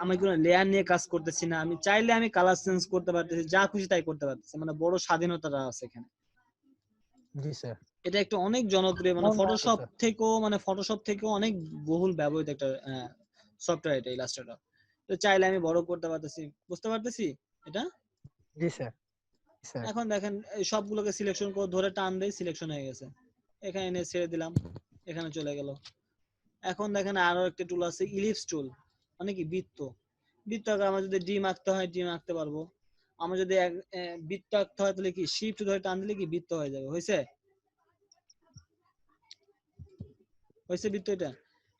আমি কোনো লেয়ার নিয়ে কাজ করতেছি না, আমি চাইলে আমি কালার চেঞ্জ করতে পারতেছি, যা খুশি তাই করতে পারতেছি, মানে বড় স্বাধীনতা আছে এখানে। জি স্যার। এটা একটা অনেক জনপ্রিয়, মানে আমার মনে ফটোশপ স্যার। থেকেও, মানে ফটোশপ থেকেও অনেক বহুল ব্যবহৃত একটা সফটওয়্যার এটা ইলাস্ট্রেটর। তো চাইলে আমি বড় করতে পারতেছি, বুঝতে পারতেছি এটা। জি স্যার। স্যার এখন দেখেন এই সবগুলোকে সিলেকশন করে ধরে টান দেই, সিলেকশন হয়ে গেছে। এখানে এনে ছেড়ে দিলাম, এখানে চলে গেল। এখন দেখেন আরো একটা টুল আছে ইলিপস টুল, মানে কি বৃত্ত। বৃত্ত আঁকা আমার যদি ডিম আঁকতে হয় ডিম আঁকতে পারবো। আমার যদি বৃত্ত আঁকতে হয় তাহলে কি শিফট ধরে টান দিলে কি বৃত্ত হয়ে যাবে। হয়েছে? হয়েছে বৃত্ত এটা।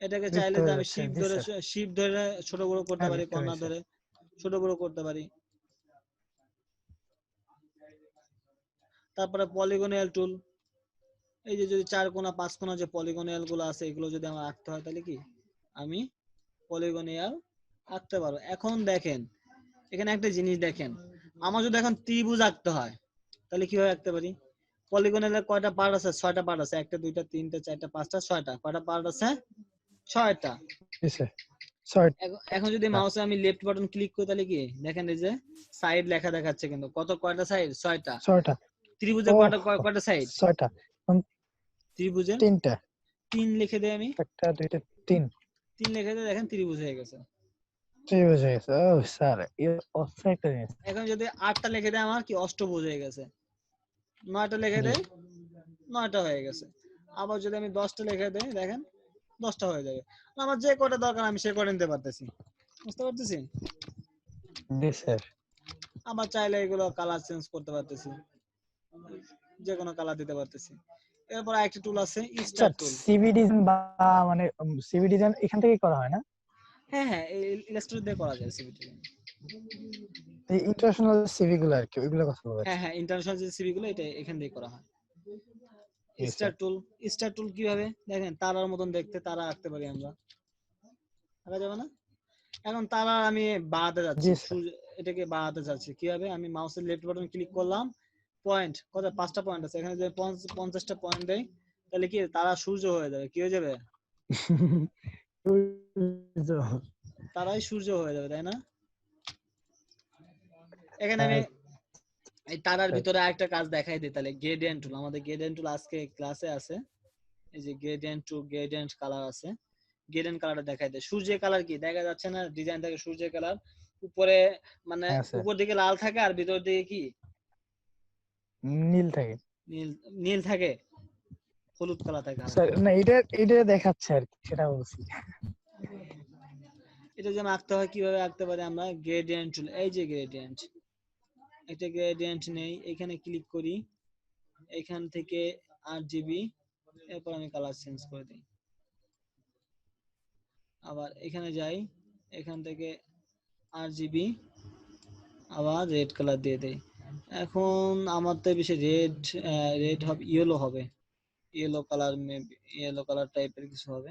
এটাকে বৃত্ত চাইলে যে হয়ে আমি যাচ্ছে। শিফট জি ধরে স্যার। শিফট ধরে ছোট বড় করতে হ্যাঁ পারি, বৃত্ত কর্নার হয়েছে। ধরে ছোট বড় করতে পারি। তারপরে পলিগনিয়াল টুল, এই যে যদি 4 কোণা 5 কোণা যে পলিগনিয়াল গুলো আছে এগুলো যদি আমার আঁকতে হয় তাহলে কি আমি পলিগনিয়াল আঁকতে পারবো। এখন দেখেন এখানে একটা জিনিস দেখেন, আমার যদি এখন ত্রিভুজ আঁকতে হয় তাহলে কিভাবে আঁকতে পারি? পলিগনিয়ালের কয়টা পার্ট আছে? 6টা পার্ট আছে। একটা দুইটা তিনটা চারটা পাঁচটা ছয়টা। কয়টা পার্ট আছে? 6টা। জি স্যার। 6টা। এখন যদি মাউসে আমি লেফট বাটন ক্লিক করি তাহলে কি দেখেন এই যে সাইড লেখা দেখাচ্ছে, কিন্তু কত কয়টা সাইড? 6টা। 6টা। ত্রিভুজের ও কয়টা কয়টা সাইড? 6টা। ত্রিভুজের 3টা। 3 লিখে দেই আমি। একটা দুইটা তিন। 3 লিখে দিয়ে দেখেন ত্রিভুজ হয়ে গেছে। ত্রিভুজ হয়ে গেছে। ও স্যার এ অসাধারণ একটা জিনিস। এখন যদি 8টা লিখে দেয় আমার কি অষ্টভুজ হয়ে গেছে। 9টা লিখে জি। দেয় 9টা হয়ে গেছে। আবার যদি আমি 10টা লিখে দেই দেখেন 10টা হয়ে যাবে। আমার যে কয়টা দরকার আমি সে কয়টা নিতে পারতেছি। বুঝতে পারতেছি? জি স্যার। আবার চাইলে এগুলো কালার চেঞ্জ করতে পারতেছি, যে কোনো কালার দিতে পারতেছি। এরপর আরেকটা টুল আছে স্টার স্যার টুল। সিভি ডিজাইন বা মানে সিভি ডিজাইন এখান থেকেই করা হয় না? হ্যাঁ হ্যাঁ, এই ইলাস্ট্রেটর দিয়ে করা যায় সিভি ডিজাইন। এই ইন্টারন্যাশনাল সিভি গুলো আর কি ওইগুলো কথা হ্যাঁ বলছি। হ্যাঁ, ইন্টারন্যাশনাল যে সিভি গুলো এটা এখান দিয়ে করা হয়। জি স্টার স্যার। টুল, স্টার টুল কিভাবে দেখেন তারার মতন দেখতে তারা আঁকতে পারি আমরা, আঁকা যাবে না? এখন তারা আমি বাড়াতে জি যাচ্ছি, স্যার। সূর্য এটাকে বাড়াতে যাচ্ছি কিভাবে? আমি মাউসের লেফট বাটন ক্লিক করলাম, পয়েন্ট কত 5টা পয়েন্ট আছে, এখানে যদি 50টা পয়েন্ট দেই তাহলে কি তারা সূর্য হয়ে যাবে। কি হয়ে যাবে? তারাই সূর্য হয়ে যাবে, তাই না? এখানে আমি হ্যাঁ এই তারার স্যার। ভিতরে আরেকটা কাজ দেখাই দিই তাহলে। গ্রেডিয়েন্ট টুল, আমাদের গ্রেডিয়েন্ট টুল আজকে ক্লাসে আছে। এই যে গ্রেডিয়েন্ট টু গ্রেডিয়েন্ট কালার আছে, গ্রেডিয়েন্ট কালারটা দেখাই দেয়। সূর্যের কালার কি দেখা যাচ্ছে না? ডিজাইন থাকে সূর্যের কালার উপরে, মানে হ্যাঁ স্যার। উপর দিকে লাল থাকে আর ভিতর দিকে কি নীল থাকে। নীল, নীল থাকে, হলুদ কালার থাকে স্যার হালকা। না এটা এটা দেখাচ্ছে আর কি সেটা বলছি। এটা যেমন আঁকতে হয় কিভাবে আঁকতে পারি আমরা? গ্রেডিয়েন্ট টুল, এই যে গ্রেডিয়েন্ট, এটা গ্রেডিয়েন্ট নেই, এখানে ক্লিক করি, এখান থেকে RGB, এরপর আমি কালার চেঞ্জ করে দিই। আবার এখানে যাই, এখান থেকে RGB, আবার রেড কালার দিয়ে দেই। এখন আমার তো বেশি রেড, রেড হবে, ইয়েলো হবে, yellow colour, maybe yellow colour টাইপের কিছু হবে।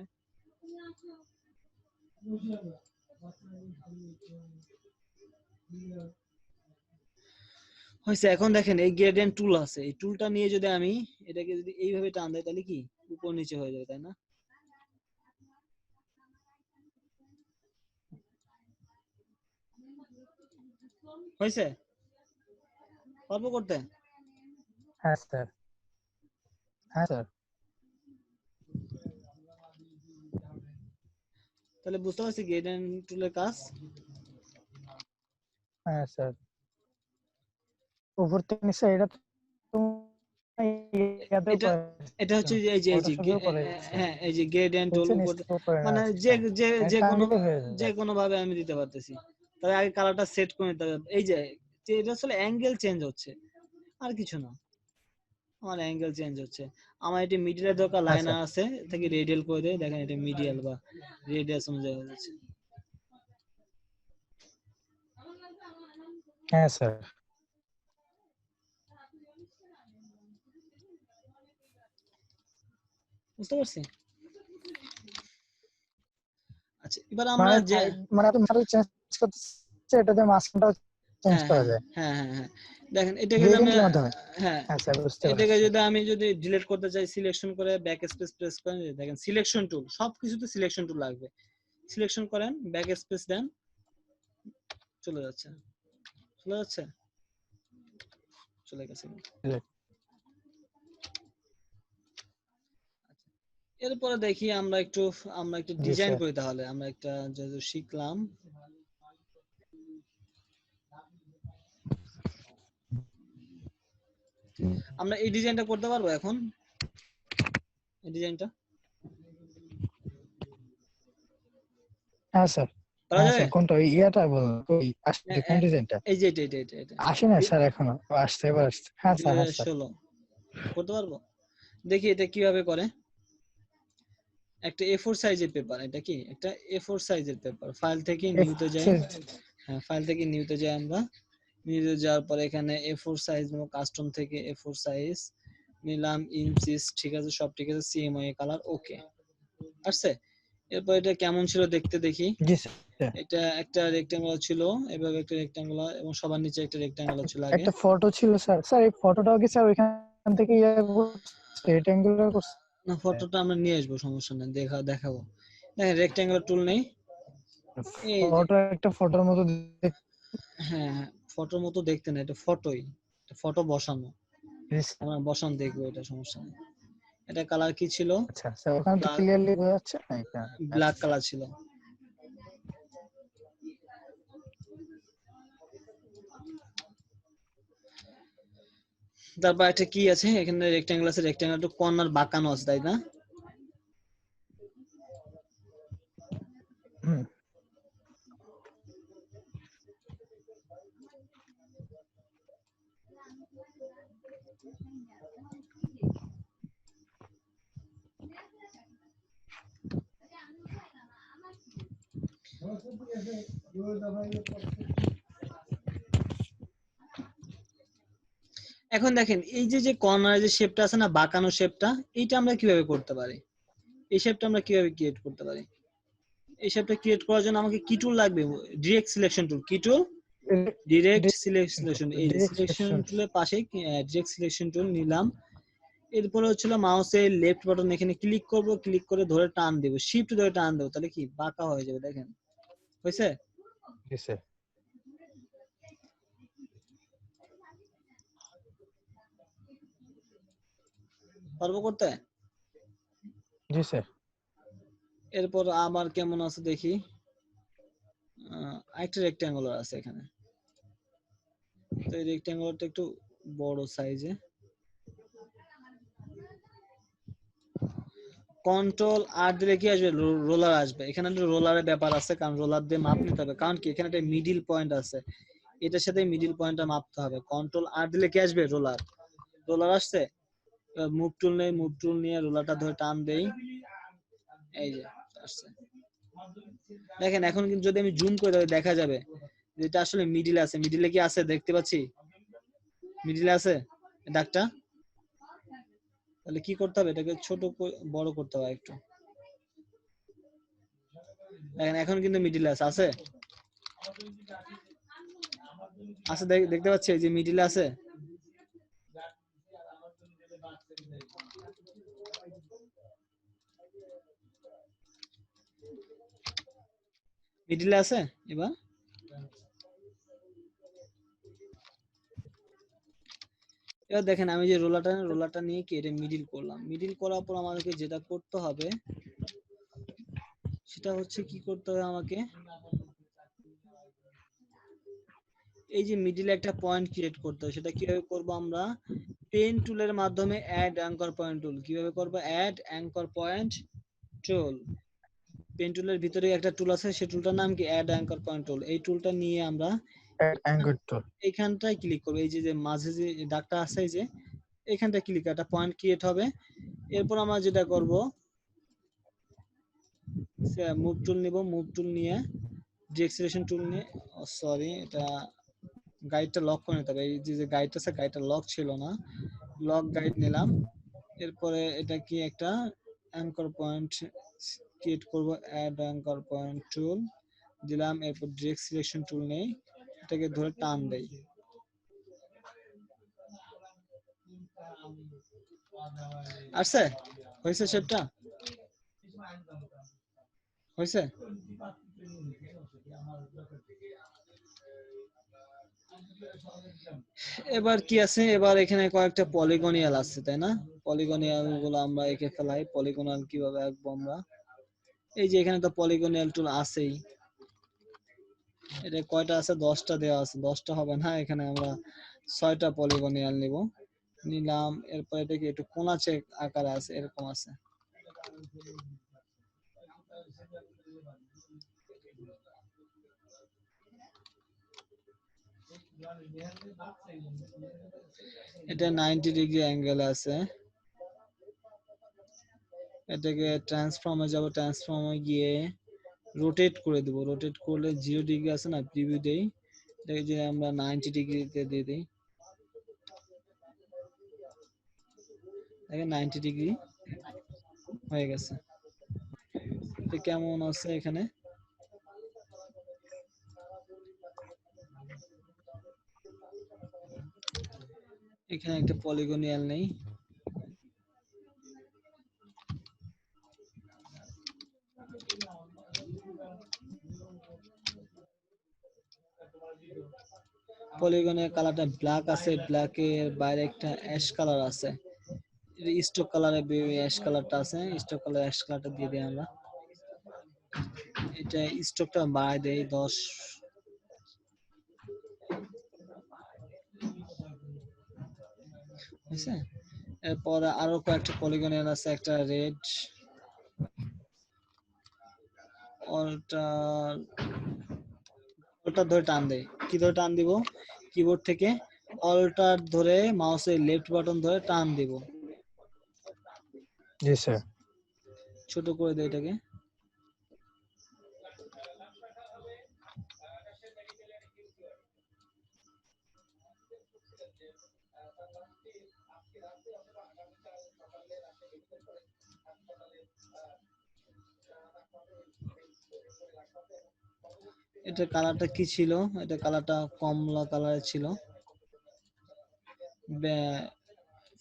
হয়েছে। এখন দেখেন এই গ্রেডিয়েন্ট টুল আছে, এই টুলটা নিয়ে যদি আমি এটাকে যদি এইভাবে টান দেয় তাহলে কি উপর নিচে হয়ে যাবে, তাই না? হয়েছে? পারবো করতে? হ্যাঁ স্যার। হ্যাঁ স্যার। তাহলে বুঝতে পারছি গ্রেডিয়েন্ট টুলের কাজ। হ্যাঁ স্যার, উপর থেকে নিচে এটা তো ইয়াতেও এটা করা এটা যাচ্ছে, হচ্ছে এই যে ফটোশপেও করা যাচ্ছে, হ্যাঁ এই যে গ্রেডিয়েন্ট টুল নিচে নিচ উপর, থেকেও করে মানে নেওয়া যাচ্ছে যে স্যার, যে যে টান কোনো দিলে হয়ে যে যায়। কোনো ভাবে আমি দিতে পারতেছি। তবে আগে কালারটা সেট করে নিতে হবে। এই যে যে এটা আসলে অ্যাঙ্গেল চেঞ্জ হচ্ছে, আর কিছু না, আমার অ্যাঙ্গেল চেঞ্জ হচ্ছে। আমার এটি মিডিয়ালের দরকার, হ্যাঁ স্যার। লাইনার আছে থেকে রেডিয়াল করে দেয়, দেখেন এটা মিডিয়াল বা রেডিয়াস অনুযায়ী হয়ে যাচ্ছে। হ্যাঁ স্যার। বুঝতে পারছি। আচ্ছা এবার আমরা মানে যে, মানে আপনি মাত্র চেঞ্জ করতেছে, এটাতে মাঝখানটাও চেঞ্জ হ্যাঁ করা হ্যাঁ যায় হ্যাঁ হ্যাঁ হ্যাঁ, দেখেন এটাকে যদি আমি, গ্রেডিয়েন্টের মাধ্যমে। হ্যাঁ হ্যাঁ স্যার, বুঝতে এটাকে পারছি। যদি আমি যদি ডিলিট করতে চাই, সিলেকশন করে ব্যাক স্পেস প্রেস করেন, দেখেন সিলেকশন টুল, সবকিছুতে সিলেকশন টুল লাগবে। সিলেকশন করেন, ব্যাক স্পেস দেন, চলে যাচ্ছে, চলে যাচ্ছে, চলে গেছে। এরপরে দেখি আমরা একটু জি ডিজাইন স্যার। করি, তাহলে আমরা একটা যেহেতু শিখলাম, আমরা এই ডিজাইনটা করতে পারবো এখন, এই ডিজাইনটা হ্যাঁ স্যার। করা হ্যাঁ যাবে। স্যার, কোনটা ওই ইয়াটা বলুন, ওই আসলে কোন ডিজাইনটা? এই যে এটা আসে না স্যার এখনো, ও আসছে, এবার আসছে। হ্যাঁ দুই স্যার, হ্যাঁ হাজার স্যার। ষোলো করতে পারবো। দেখি এটা কিভাবে করে। একটা A4 সাইজের পেপার, এটা কি একটা A4 সাইজের পেপার, ফাইল থেকে নিউতে যাই। হ্যাঁ ফাইল থেকে নিউতে যাই আমরা, নিউতে যাওয়ার পরে এখানে A4 সাইজ নেব, কাস্টম থেকে A4 সাইজ নিলাম, ইঞ্চিস ঠিক আছে, সব ঠিক আছে, CMYK কালার ওকে আসছে। এরপর এটা কেমন ছিল দেখতে দেখি। জি স্যার। এটা একটা রেক্টেঙ্গুলার ছিল, এভাবে একটা রেক্টেঙ্গুলার, এবং সবার নিচে একটা রেক্টেঙ্গুলার ছিল আগে। একটা ফটো ছিল স্যার, স্যার এই ফটোটাও কি স্যার ওইখান থেকে ইয়া করছে, রেক্টেঙ্গুলার করছে? না ফটোটা আমরা নিয়ে আসবো, সমস্যা নেই, দেখাবো। দেখেন রেক্টেঙ্গুলার টুল নেই, এই যে, ফটো একটা ফটোর মতো হ্যাঁ হ্যাঁ ফটোর মতো দেখতে না, এটা ফটোই, ফটো বসানো, দেখতে। আমরা বসানো দেখবো, এটা সমস্যা নেই। এটা কালার কি ছিল, আচ্ছা স্যার, ওখানে তো ক্লিয়ারলি বোঝা যাচ্ছে না এখানে। ব্ল্যাক কালার ছিল। তারপর একটা কি আছে এখানে, রেক্টেঙ্গেল আছে, রেক্টেঙ্গেল টু কর্নার বাঁকানো আছে, তাই না? হুম। এখন দেখেন এই যে যে কর্নারের যে শেপটা আছে না, বাঁকানো শেপটা, এইটা আমরা কিভাবে করতে পারি, এই শেপটা আমরা কিভাবে ক্রিয়েট করতে পারি? এই শেপটা ক্রিয়েট করার জন্য আমাকে কি টুল লাগবে? Direct selection tool. কি টুল? Direct selection. এই যে সিলেকশন ডিরেকশন। টুলের পাশে ডিরেক্ট সিলেকশন টুল নিলাম। এরপরে হচ্ছিল মাউসের লেফট বাটন এখানে ক্লিক করব, ক্লিক করে ধরে টান দেব, শিফট ধরে টান দেব, তাহলে কি বাঁকা হয়ে যাবে, দেখেন হয়েছে। জি স্যার। পারবো করতে। জি স্যার। এরপর আমার কেমন আছে দেখি, আরেকটা রেক্ট্যাঙ্গুলার আছে এখানে, তো এই রেক্ট্যাঙ্গুলারটা একটু বড় সাইজে। কন্ট্রোল আর দিলে কি আসবে, রোলার আসবে, এখানে একটা রোলারের ব্যাপার আছে, কারণ রোলার দিয়ে মাপ নিতে হবে, কারণ কি এখানে একটা মিডিল পয়েন্ট আছে, এটার সাথে মিডিল পয়েন্টটা মাপতে হবে। কন্ট্রোল আর দিলে কি আসবে, রোলার। রোলার আসছে, মুভ টুল নেই, মুভ টুল নিয়ে রোলারটা ধরে টান দেই, এই যে আসছে। দেখেন এখন কিন্তু যদি আমি জুম করে দেই দেখা যাবে যে এটা আসলে মিডিলে আছে। মিডিলে কি আছে দেখতে পাচ্ছি, মিডিলে আছে দাগটা। তাহলে কি করতে হবে, এটাকে ছোট বড় করতে হবে একটু। দেখেন এখন কিন্তু মিডিলে আছে, আছে আছে, দেখতে পাচ্ছি যে মিডিলে আছে। মিডিলে আছে এবার। এবার দেখেন আমি যে রোলারটা নিয়ে কি এটা মিডিল করলাম, মিডিল করার পর আমাদেরকে যেটা করতে হবে সেটা হচ্ছে কি করতে হবে আমাকে, এই যে মিডিলে একটা পয়েন্ট ক্রিয়েট করতে হবে। সেটা কিভাবে করব আমরা, পেন টুলের মাধ্যমে অ্যাড অ্যাঙ্কর পয়েন্ট টুল কিভাবে করব, add anchor point tool. Pen টুলের ভিতরে একটা টুল আছে, সেই টুলটার নাম কি, অ্যাড অ্যাঙ্কর পয়েন্ট টুল। এই টুলটা নিয়ে আমরা অ্যাঙ্গেল টুল। এইখানটায় ক্লিক করবো, এই যে মাঝে যে দাগটা আছে, এই যে এখানটা ক্লিক করে একটা পয়েন্ট ক্রিয়েট হবে। এরপর আমরা যেটা করব, মুভ টুল নিব, মুভ টুল নিয়ে ডিএক্সিলেশন টুল নিয়ে, সরি এটা গাইডটা লক করে নিতে হবে, এই যে গাইড আছে গাইডটা লক ছিল না, লক গাইড নিলাম। এরপরে এটা কি একটা অ্যাঙ্কর পয়েন্ট ক্রিয়েট করব, অ্যাড অ্যাঙ্কর পয়েন্ট টুল দিলাম। এরপর ডিরেক্ট সিলেকশন টুল নেই, এটাকে ধরে টান দেই। আসছে, হয়েছে শেপটা, হয়েছে। এবার কি আছে, এবার এখানে কয়েকটা পলিগনিয়াল আছে তাই না, পলিগনিয়াল গুলো আমরা এঁকে ফেলাই। পলিগনাল কিভাবে আঁকবো আমরা, এই যে এখানে তো পলিগনিয়াল টুল আছেই, এটা কয়টা আছে, 10টা দেওয়া আছে, 10টা হবে না, এখানে আমরা 6টা পলিগনিয়াল নিব, নিলাম। এরপর এটা কি একটু কোনাচে আকারে আছে, এরকম আছে। এটা 90 ডিগ্রি অ্যাঙ্গেল আছে। এটাকে ট্রান্সফর্মে যাব, ট্রান্সফর্মে গিয়ে রোটেট করে দেব, রোটেট করলে 0 ডিগ্রি আছে না, প্রিভিউ দেই, এটাকে যে আমরা 90 ডিগ্রিতে দিয়ে দিই, দেখেন 90 ডিগ্রি হয়ে গেছে। এটা কেমন আছে এখানে, এখানে একটা পলিগনিয়াল নেই, পলিগনের কালারটা ব্ল্যাক আছে, ব্ল্যাকের বাইরে একটা অ্যাশ কালার আছে, স্টোক কালারে অ্যাশ কালারটা আছে, স্টোক কালার অ্যাশ কালারটা দিয়ে দিই আমরা। এটা স্টোকটা বাড়াই দেই 10, বুঝছে। এরপর আরো কয়েকটা পলিগনিয়াল আছে, একটা রেড, ওটা ওটা ধরে টান দেই, কি ধরে টান দিব, কিবোর্ড থেকে অল্টার ধরে মাউসের লেফট বাটন ধরে টান দিব, জি স্যার। ছোট করে দেই এটাকে। এটা কালারটা কি ছিল, এটা কালারটা কমলা কালারের ছিল,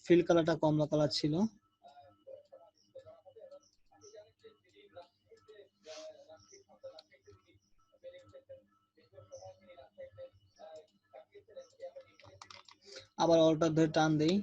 ফিল কালারটা কমলা কালার ছিল। আবার অল্টার ধরে টান দেই,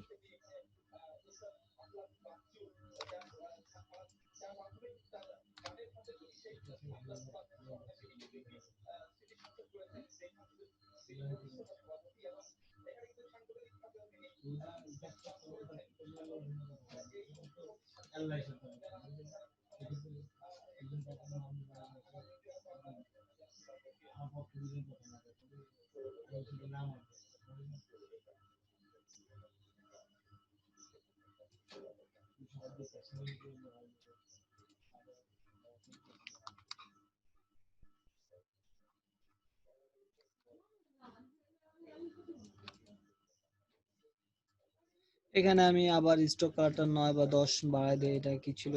এখানে আমি আবার স্টক কালারটা 9 বা 10 বাড়াই দেই, এটা কি ছিল,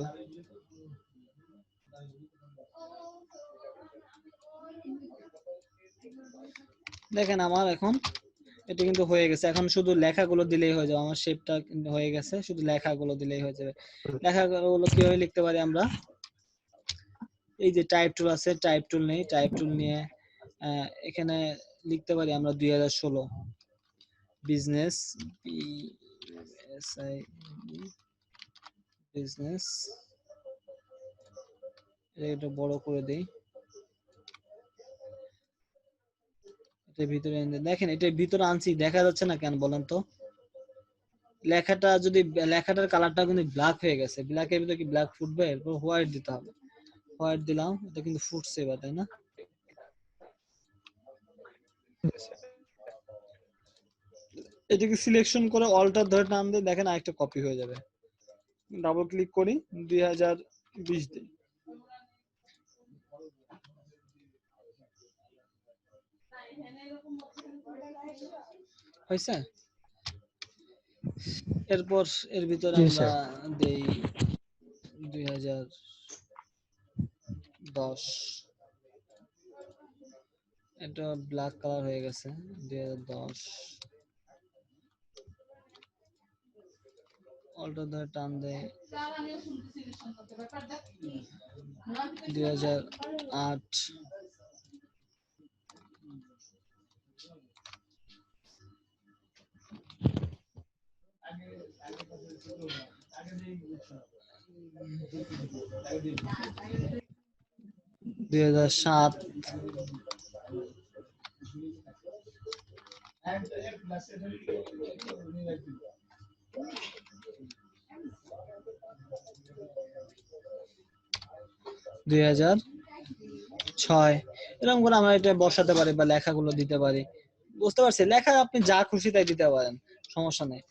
দেখেন আমার এখন এটা কিন্তু হয়ে গেছে। এখন শুধু লেখাগুলো দিলেই হয়ে যাবে, আমার শেপটা হয়ে গেছে, শুধু লেখাগুলো দিলেই হয়ে যাবে। লেখাগুলো কিভাবে লিখতে পারি আমরা, এই যে টাইপ টুল আছে, টাইপ টুল নেই, টাইপ টুল নিয়ে এখানে লিখতে পারি আমরা 2016 বিজনেস, বিএসআই বিজনেস, এটা একটু বড় করে দেই। এটার ভিতরে দেখেন, এটার ভিতরে আনছি, দেখা যাচ্ছে না কেন বলেন তো? লেখাটা যদি, লেখাটার কালারটা কিন্তু ব্ল্যাক হয়ে গেছে, ব্ল্যাকের ভিতরে কি ব্ল্যাক ফুটবে? এরপর হোয়াইট দিতে হবে, হোয়াইট দিলাম, এটা কিন্তু ফুটছে এবার, তাই না? এটাকে সিলেকশন করে অল্টার ধরে টান দিয়ে দেখেন আরেকটা কপি হয়ে যাবে। ডাবল ক্লিক করি, 2020 দিই, হয়েছে? এরপর এর ভিতরে জি আমরা স্যার। দেই 2010, এটা ব্ল্যাক কালার হয়ে গেছে, 2010, অল্টার ধরে টান দেয় 2008, 2007, 2006। এরকম করে আমরা এটা বসাতে পারি বা লেখাগুলো দিতে পারি। বুঝতে পারছি? লেখা আপনি যা খুশি তাই দিতে পারেন, সমস্যা নেই।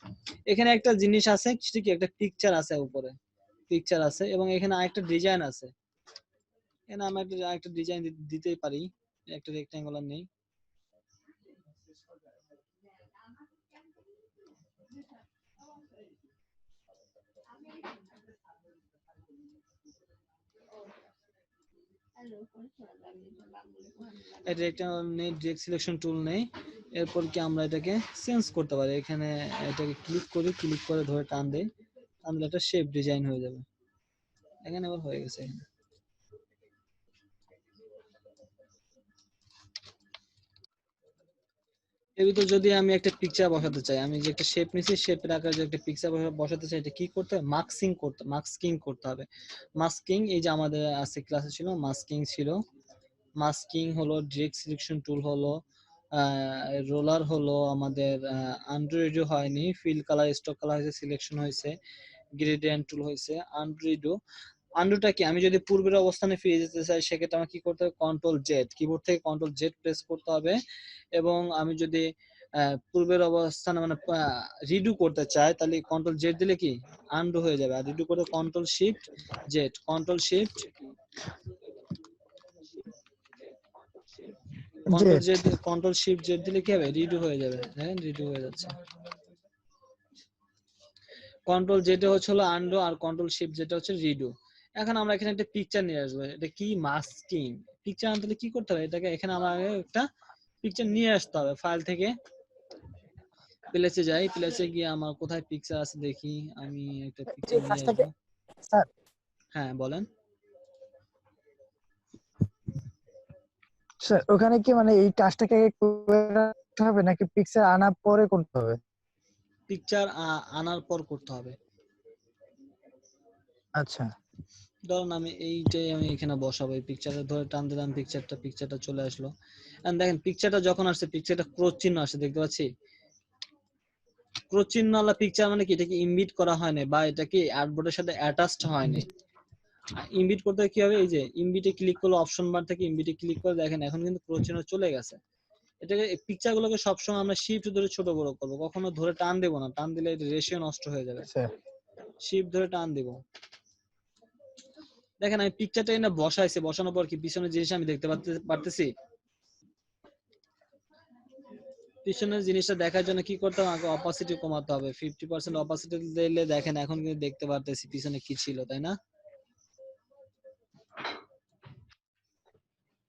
এখানে একটা জিনিস আছে, সেটা কি, একটা পিকচার আছে উপরে, পিকচার আছে, এবং এখানে আরেকটা ডিজাইন আছে। এখানে আমরা একটা ডিজাইন দিতেই পারি, একটা রেক্ট্যাঙ্গুলার নেই। এটা রেক্ট্যাঙ্গুলার নেই, ডিরেক্ট সিলেকশন টুল নেই। এরপর কি আমরা এটাকে চেঞ্জ করতে পারি, এখানে এটাকে ক্লিক করি, ক্লিক করে ধরে টান দেই, টান দিলে একটা শেপ ডিজাইন হয়ে যাবে। এখানে আবার হয়ে গেছে। এর ভিতর যদি আমি একটা পিকচার বসাতে চাই, আমি যে একটা শেপ নিছি, শেপের আকারে যে একটা পিকচার বসাতে চাই, এটা কি করতে হবে? মাস্কিং করতে হবে। মাস্কিং, এই যে আমাদের আছে ক্লাসে ছিল মাস্কিং ছিল। মাস্কিং হলো ডিরেক্ট সিলেকশন টুল, হলো রোলার, হলো আমাদের আন্ড্রয়েডও হয়নি, ফিল কালার, স্টক কালার হয়েছে, সিলেকশন হয়েছে, গ্রেডিয়েন্ট টুল হয়েছে, আন্ড্রয়েডও। আন্ডুটা কি, আমি যদি পূর্বের অবস্থানে ফিরে যেতে চাই সেক্ষেত্রে আমার কি করতে হবে? কন্ট্রোল জেড, কিবোর্ড থেকে কন্ট্রোল জেড প্রেস করতে হবে। এবং আমি যদি পূর্বের অবস্থানে মানে রিডু করতে চাই, তাহলে কন্ট্রোল জেড দিলে কি আন্ডু হয়ে যাবে। আর রিডু করতে control shift Z, control shift control Z. Z, control shift Z দিলে কি হবে? রিডু হয়ে যাবে। হ্যাঁ, রিডু হয়ে যাচ্ছে। কন্ট্রোল যেটা হচ্ছে হলো আন্ডু, আর কন্ট্রোল শিফট যেটা হচ্ছে রিডু। এখন আমরা এখানে একটা পিকচার নিয়ে আসবো, এটা কি মাস্কিং। পিকচার আনতে হলে কি করতে হবে? এটাকে এখানে আমাকে একটা পিকচার নিয়ে আসতে হবে ফাইল থেকে। প্লেসে যাই, প্লেসে গিয়ে আমার কোথায় পিকচার আছে দেখি, আমি একটা পিকচার এই নিয়ে কাজটাকে আসবো। স্যার, হ্যাঁ বলেন। স্যার ওখানে কি মানে এই কাজটাকে করে রাখতে হবে নাকি পিকচার আনার পরে করতে হবে? পিকচার আনার পর করতে হবে। আচ্ছা। ধরুন আমি এইটাই আমি এখানে বসাবো, এই পিকচারটা ধরে টান দিলাম, পিকচারটা চলে আসলো। এন্ড দেখেন পিকচারটা যখন আসছে, পিকচারটা ক্রস চিহ্ন আসছে, দেখতে পাচ্ছি? ক্রস চিহ্নওয়ালা পিকচার মানে কি, এটা কি ইমবিট করা হয়নি, বা এটা কি আর্টবোর্ডের সাথে অ্যাটাচড হয়নি। ইমবিট করতে কি হবে? এই যে ইমবিটে ক্লিক করলে, অপশন বার থেকে ইমবিটে ক্লিক করে দেখেন এখন কিন্তু ক্রস চিহ্ন চলে গেছে। এটাকে, পিকচার গুলোকে সবসময় আমরা শিফট ধরে ছোট বড় করবো, কখনো ধরে টান দেবো না, টান দিলে রেশিও নষ্ট হয়ে যাবে। স্যার শিফট ধরে টান দেবো। দেখেন আমি পিকচারটা এনে বসাইছি, বসানোর পর কি পিছনের জিনিস আমি দেখতে পারতেছি? পিছনের জিনিসটা দেখার জন্য কি করতে হবে? আমাকে অপাসিটি কমাতে হবে, 50% অপাসিটি দিলে দেখেন এখন কিন্তু দেখতে পারতেছি পিছনে কি ছিল, তাই না?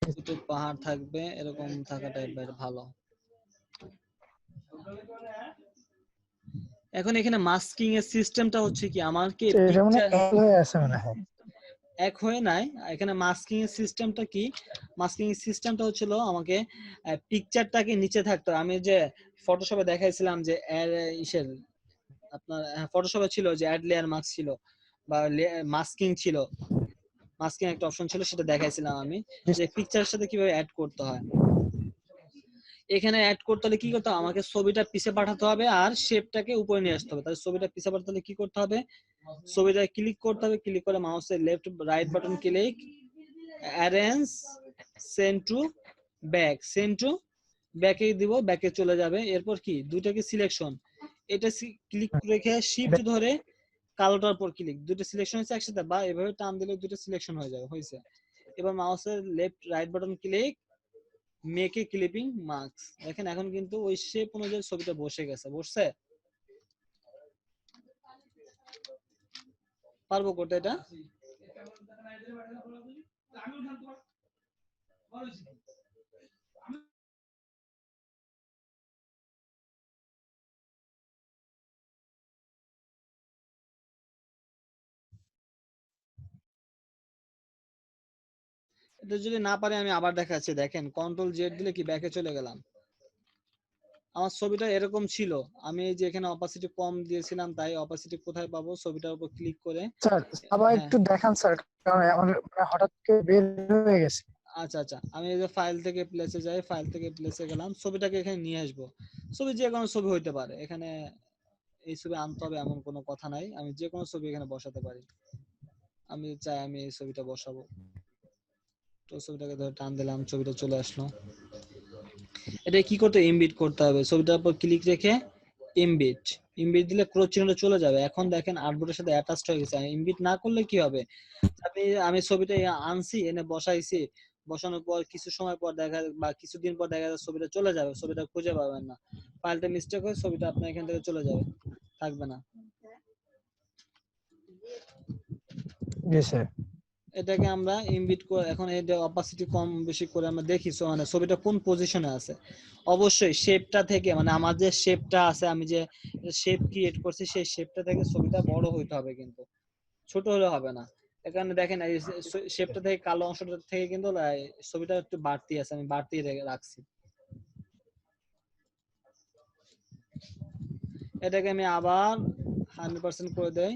দুটো পাহাড় থাকবে, এরকম থাকাটাই ভালো। এখন এখানে মাস্কিং এর সিস্টেমটা হচ্ছে কি, আমাকে এটা মানে পিকচার এক হয়ে আছে মনে হয়। এক হয়ে নাই। এখানে মাস্কিং এর সিস্টেমটা কি? মাস্কিং এর সিস্টেমটা হচ্ছিল আমাকে পিকচারটাকে নিচে থাকতো। আমি যে ফটোশপে দেখাইছিলাম যে ইসের আপনার ফটোশপে ছিল যে অ্যাড লেয়ার মাস্ক ছিল বা মাস্কিং ছিল, মাঝখানে একটা অপশন ছিল, সেটা দেখাইছিলাম আমি, জি যে পিকচারের সাথে কিভাবে অ্যাড করতে হয়। এখানে অ্যাড করতে হলে কি করতে হবে, আমাকে ছবিটা পিছে পাঠাতে হবে আর শেপটাকে উপরে নিয়ে আসতে হবে। তাহলে ছবিটা পিছে পাঠাতে হলে কি করতে হবে, ছবিটা ক্লিক করতে হবে, ক্লিক করে মাউসের left right button click, arrange, send to back, send to ব্যাকে দিব, ব্যাকে চলে যাবে। এরপর কি দুইটাকে সিলেকশন, এটা ক্লিক রেখে শিফট ধরে কালোটার উপর ক্লিক, দুটো সিলেকশন হয়েছে একসাথে, বা এভাবে টান দিলে দুটো সিলেকশন হয়ে যাবে, হয়েছে। এবার মাউসের left right button click, make clipping marks, দেখেন এখন কিন্তু ওই শেপ অনুযায়ী ছবিটা বসে গেছে, বসছে। পারবো করতে এটা? এটা যদি না পারে আমি আবার দেখাচ্ছি, দেখেন কন্ট্রোল জেড দিলে কি ব্যাকে চলে গেলাম। আমার ছবিটা এরকম ছিল, আমি এই যে এখানে অপাসিটি কম দিয়েছিলাম, তাই অপাসিটি কোথায় পাবো, ছবিটার উপর ক্লিক করে। স্যার আবার হ্যাঁ, একটু দেখান স্যার, কারণ আমার মানে হঠাৎ করে বের হয়ে গেছে। আচ্ছা আচ্ছা, আমি এই যে ফাইল থেকে প্লেসে যাই, ফাইল থেকে প্লেসে গেলাম, ছবিটাকে এখানে নিয়ে আসবো। ছবি যে কোনো ছবি হইতে পারে, এখানে এই ছবি আনতে হবে এমন কোনো কথা নাই, আমি যে কোনো ছবি এখানে বসাতে পারি। আমি চাই আমি এই ছবিটা বসাবো, তো ছবিটাকে ধরে টান দিলাম, ছবিটা চলে আসলো। এটা কি করতে, এমবিট করতে হবে, ছবিটার উপর ক্লিক রেখে এমবিট, এমবিট দিলে ক্রস চিহ্নটা চলে যাবে। এখন দেখেন আর্টবোর্ডের সাথে অ্যাটাচড হয়ে গেছে। এমবিট না করলে কি হবে, আমি ছবিটা আনছি, এনে বসাইছি, বসানোর পর কিছু সময় পর দেখা, বা কিছুদিন পর দেখা যায় ছবিটা চলে যাবে, ছবিটা খুঁজে পাবেন না, ফাইলটা মিস্টেক হয়ে ছবিটা আপনার এখান থেকে চলে যাবে, থাকবে না। জি স্যার। এটাকে আমরা ইনবিট করে, এখন এই অপাসিটি কম বেশি করে আমরা দেখি মানে ছবিটা কোন পজিশনে আছে। অবশ্যই শেপটা থেকে, মানে আমার যে শেপটা আছে, আমি যে শেপ ক্রিয়েট করছি, সেই শেপটা থেকে ছবিটা বড় হইতে হবে, কিন্তু ছোট হলে হবে না। এখানে দেখেন এই শেপটা থেকে, কালো অংশটা থেকে কিন্তু ছবিটা একটু বাড়তি আছে, আমি বাড়তি রাখছি। এটাকে আমি আবার 100% করে দেই।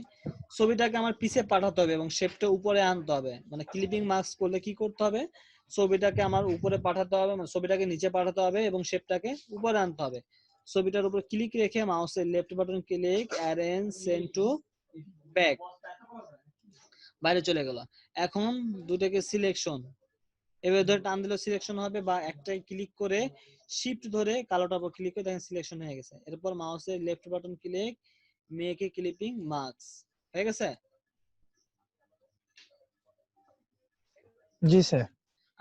ছবিটাকে আমার পিছে পাঠাতে হবে এবং শেপটা উপরে আনতে হবে, মানে ক্লিপিং মাস্ক করলে কি করতে হবে, ছবিটাকে আমার উপরে পাঠাতে হবে, মানে ছবিটাকে নিচে পাঠাতে হবে এবং শেপটাকে উপরে আনতে হবে। ছবিটার উপর ক্লিক রেখে মাউসের left button click, arrange, send to back, বাইরে চলে গেল। এখন দুটাকে সিলেকশন, এবার ধরে টান দিলে সিলেকশন হবে, বা একটাই ক্লিক করে শিফট ধরে কালোটার উপর ক্লিক করে দেখেন সিলেকশন হয়ে গেছে। এরপর মাউসের left button click, make a clipping marks, হয়ে গেছে। জি স্যার।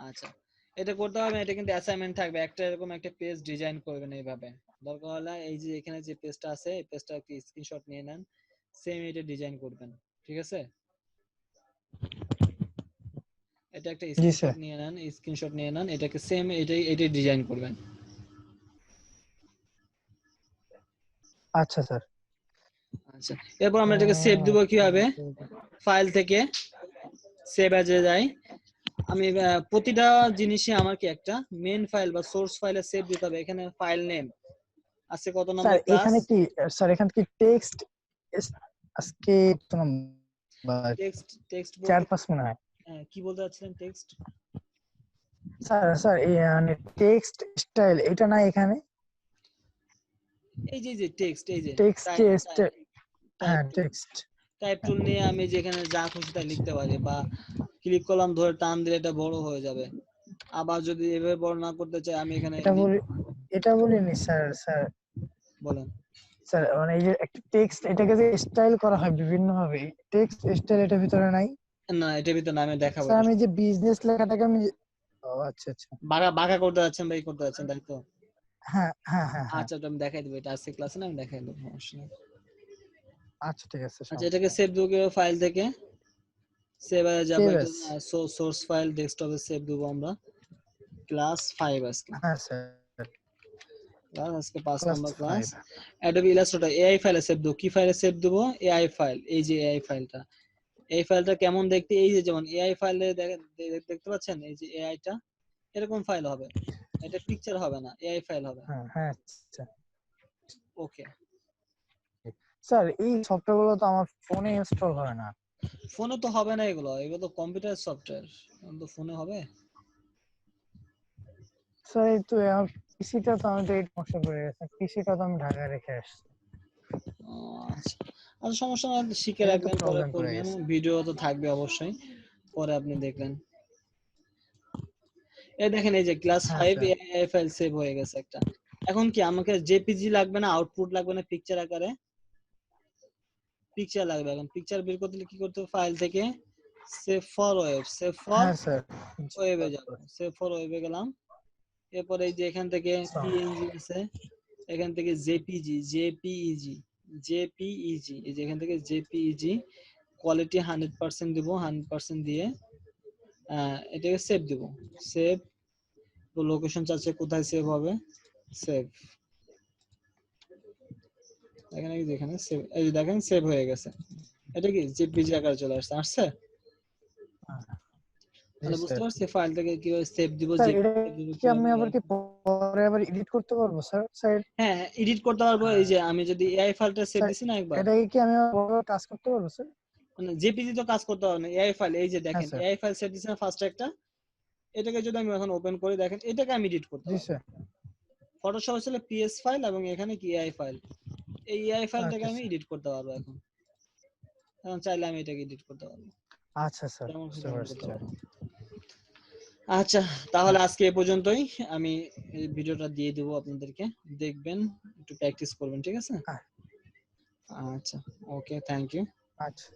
আচ্ছা, এটা করতে হবে, এটা কিন্তু অ্যাসাইনমেন্ট থাকবে, একটা এরকম একটা পেজ ডিজাইন করবেন এইভাবে। দরকার হলে এই যে এখানে যে পেজটা আছে, এই পেজটা একটি স্ক্রিনশট নিয়ে নেন, সেম এটা ডিজাইন করবেন, ঠিক আছে। এটা একটা জি স্যার। স্ক্রিনশট নিয়ে নেন, এটাকে সেম এটাই ডিজাইন করবেন। আচ্ছা স্যার। আচ্ছা, এরপর আমরা এটাকে সেভ দিব কিভাবে, ফাইল থেকে সেভ অ্যাজে যাই। আমি প্রতিটা জিনিসে আমার কি একটা মেইন ফাইল বা সোর্স ফাইলে সেভ দিতে হবে। এখানে ফাইল নেম আছে কত স্যার নম্বর ক্লাস, এখানে কি, স্যার এখানে কি টেক্সট আজকে কত নাম্বার, টেক্সট বলতে 4-5 মনে হয়। কি বলতে চাচ্ছিলেন, টেক্সট। স্যার স্যার এই মানে টেক্সট স্টাইল এটা না এখানে, এই যে টেক্সট, এই যে টেক্সট টাইপ হ্যাঁ টেক্সট। টাইপ টুল নিয়ে আমি যেখানে যা খুশি তা লিখতে পারি, বা ক্লিক করলাম ধরে টান দিলে এটা বড় হয়ে যাবে। আবার যদি এভাবে বড় না করতে চাই, আমি এখানে এটা বলিনি স্যার। স্যার বলেন। স্যার মানে এই যে একটা টেক্সট, এটাকে যে স্টাইল করা হয় বিভিন্ন ভাবে, টেক্সট স্টাইল এটার ভিতরে নাই। না, এটার ভিতরে না, আমি দেখাবো স্যার এটা। আমি যে বিজনেস লেখাটাকে আমি, ও আচ্ছা আচ্ছা। বাঁকা বাঁকা করতে যাচ্ছেন বা করতে যাচ্ছেন, তাই তো। হ্যাঁ হ্যাঁ হ্যাঁ হ্যাঁ। আচ্ছা, ওটা আমি দেখাই দেবো, এটা আজকে ক্লাসে না, আমি দেখাই দেবো, সমস্যা নেই। আচ্ছা ঠিক আছে, আচ্ছা, সমস্যা এটাকে নেই। সেভ দেবো ফাইল থেকে, সেভ এ যাব, সেভ এটা এস। সোর্স ফাইল ডেস্কটপে সেভ দেবো আমরা, ক্লাস 5 আজকে। হ্যাঁ স্যার। ক্লাস আজকে 5 class number class. 5। Adobe Illustrator AI ফাইলে সেভ দেবো, কি ফাইলে সেভ দেবো, এআই ফাইল, এই যে এআই ফাইলটা। এই ফাইলটা কেমন দেখতে, এই যে যেমন এআই ফাইলে দেখতে পাচ্ছেন, এই যে এআইটা এরকম ফাইল হবে, এটা পিকচার হবে না, এআই ফাইল হবে। হ্যাঁ হ্যাঁ আচ্ছা। ওকে। স্যার এই সফটওয়্যারগুলো তো আমার ফোনে ইনস্টল হয় না। ফোনে তো হবে না, এগুলো এগুলো তো কম্পিউটার সফটওয়্যার, তো ফোনে হবে? স্যার এই তো আমার পিসিটা তো আমি তো এই সমস্যা পড়ে গেছে, পিসিটা তো আমি ঢাকায় রেখে আসছি, আচ্ছা আচ্ছা, সমস্যা না, শিখে এটাই তো রাখবেন, পরে প্রবলেম পড়ে করবেন, গেছে। ভিডিও তো থাকবে অবশ্যই, পরে আপনি দেখলেন। এই দেখেন, এই যে ক্লাস হ্যাঁ 5 স্যার। এআই ফাইল সেভ হয়ে গেছে একটা। এখন কি আমাকে জেপিজি লাগবে না, আউটপুট লাগবে না, পিকচার আকারে পিকচার লাগবে। এখন পিকচার বের করতে হলে কি করতে হবে, ফাইল থেকে save for web, save for হ্যাঁ স্যার। ওয়েবে যাব, সেভ ফর ওয়েবে গেলাম। এরপরে এই যে এখান থেকে পিএনজি আছে, এখান থেকে জেপিজি, জেপিইজি, এই যে এখান থেকে জেপিইজি কোয়ালিটি 100% দিব, 100% দিয়ে এটাকে সেভ দিব। সেভ, তো লোকেশন চাচ্ছে কোথায় সেভ হবে, সেভ, এখানে কি এখানে সেভ, এই যে দেখেন সেভ হয়ে গেছে। এটা কি জেপিজি আকারে চলে আসছে, আসছে? জি তাহলে বুঝতে স্যার। পারছি ফাইল থেকে কিভাবে সেভ দিব, স্যার এটা জেপিজি দিব কি আমি কিভাবে। আবার কি পরে আবার এডিট করতে পারবো স্যার? স্যার হ্যাঁ, এডিট করতে পারবো। এই যে আমি যদি এআই ফাইলটা সেভ স্যার দিছি না একবার, এটাকে কি আমি আবার পরে কাজ করতে পারবো স্যার? মানে জেপিজি তো কাজ করতে হবে না, এআই ফাইল, এই যে হ্যাঁ দেখেন স্যার। এআই ফাইল সেভ দিছি না ফার্স্ট একটা, এটাকে যদি আমি এখন ওপেন করি, দেখেন এটাকে আমি এডিট করতে জি পারবো। স্যার। ফটোশপ ছিল পিএস ফাইল এবং এখানে কি এআই ফাইল, এই এআই ফাইলটাকে আচ্ছা আমি স্যার। এডিট করতে পারবো এখন। এখন চাইলে আমি এটাকে এডিট করতে পারবো, আচ্ছা স্যার, যেমন খুশি বুঝতে তেমন পারছি করতে স্যার। পারবো। আচ্ছা, তাহলে আজকে এ পর্যন্তই। আমি এই ভিডিওটা দিয়ে দেবো আপনাদেরকে, দেখবেন, একটু প্র্যাকটিস করবেন, ঠিক আছে? হ্যাঁ। আচ্ছা, ওকে, থ্যাংক ইউ। আচ্ছা।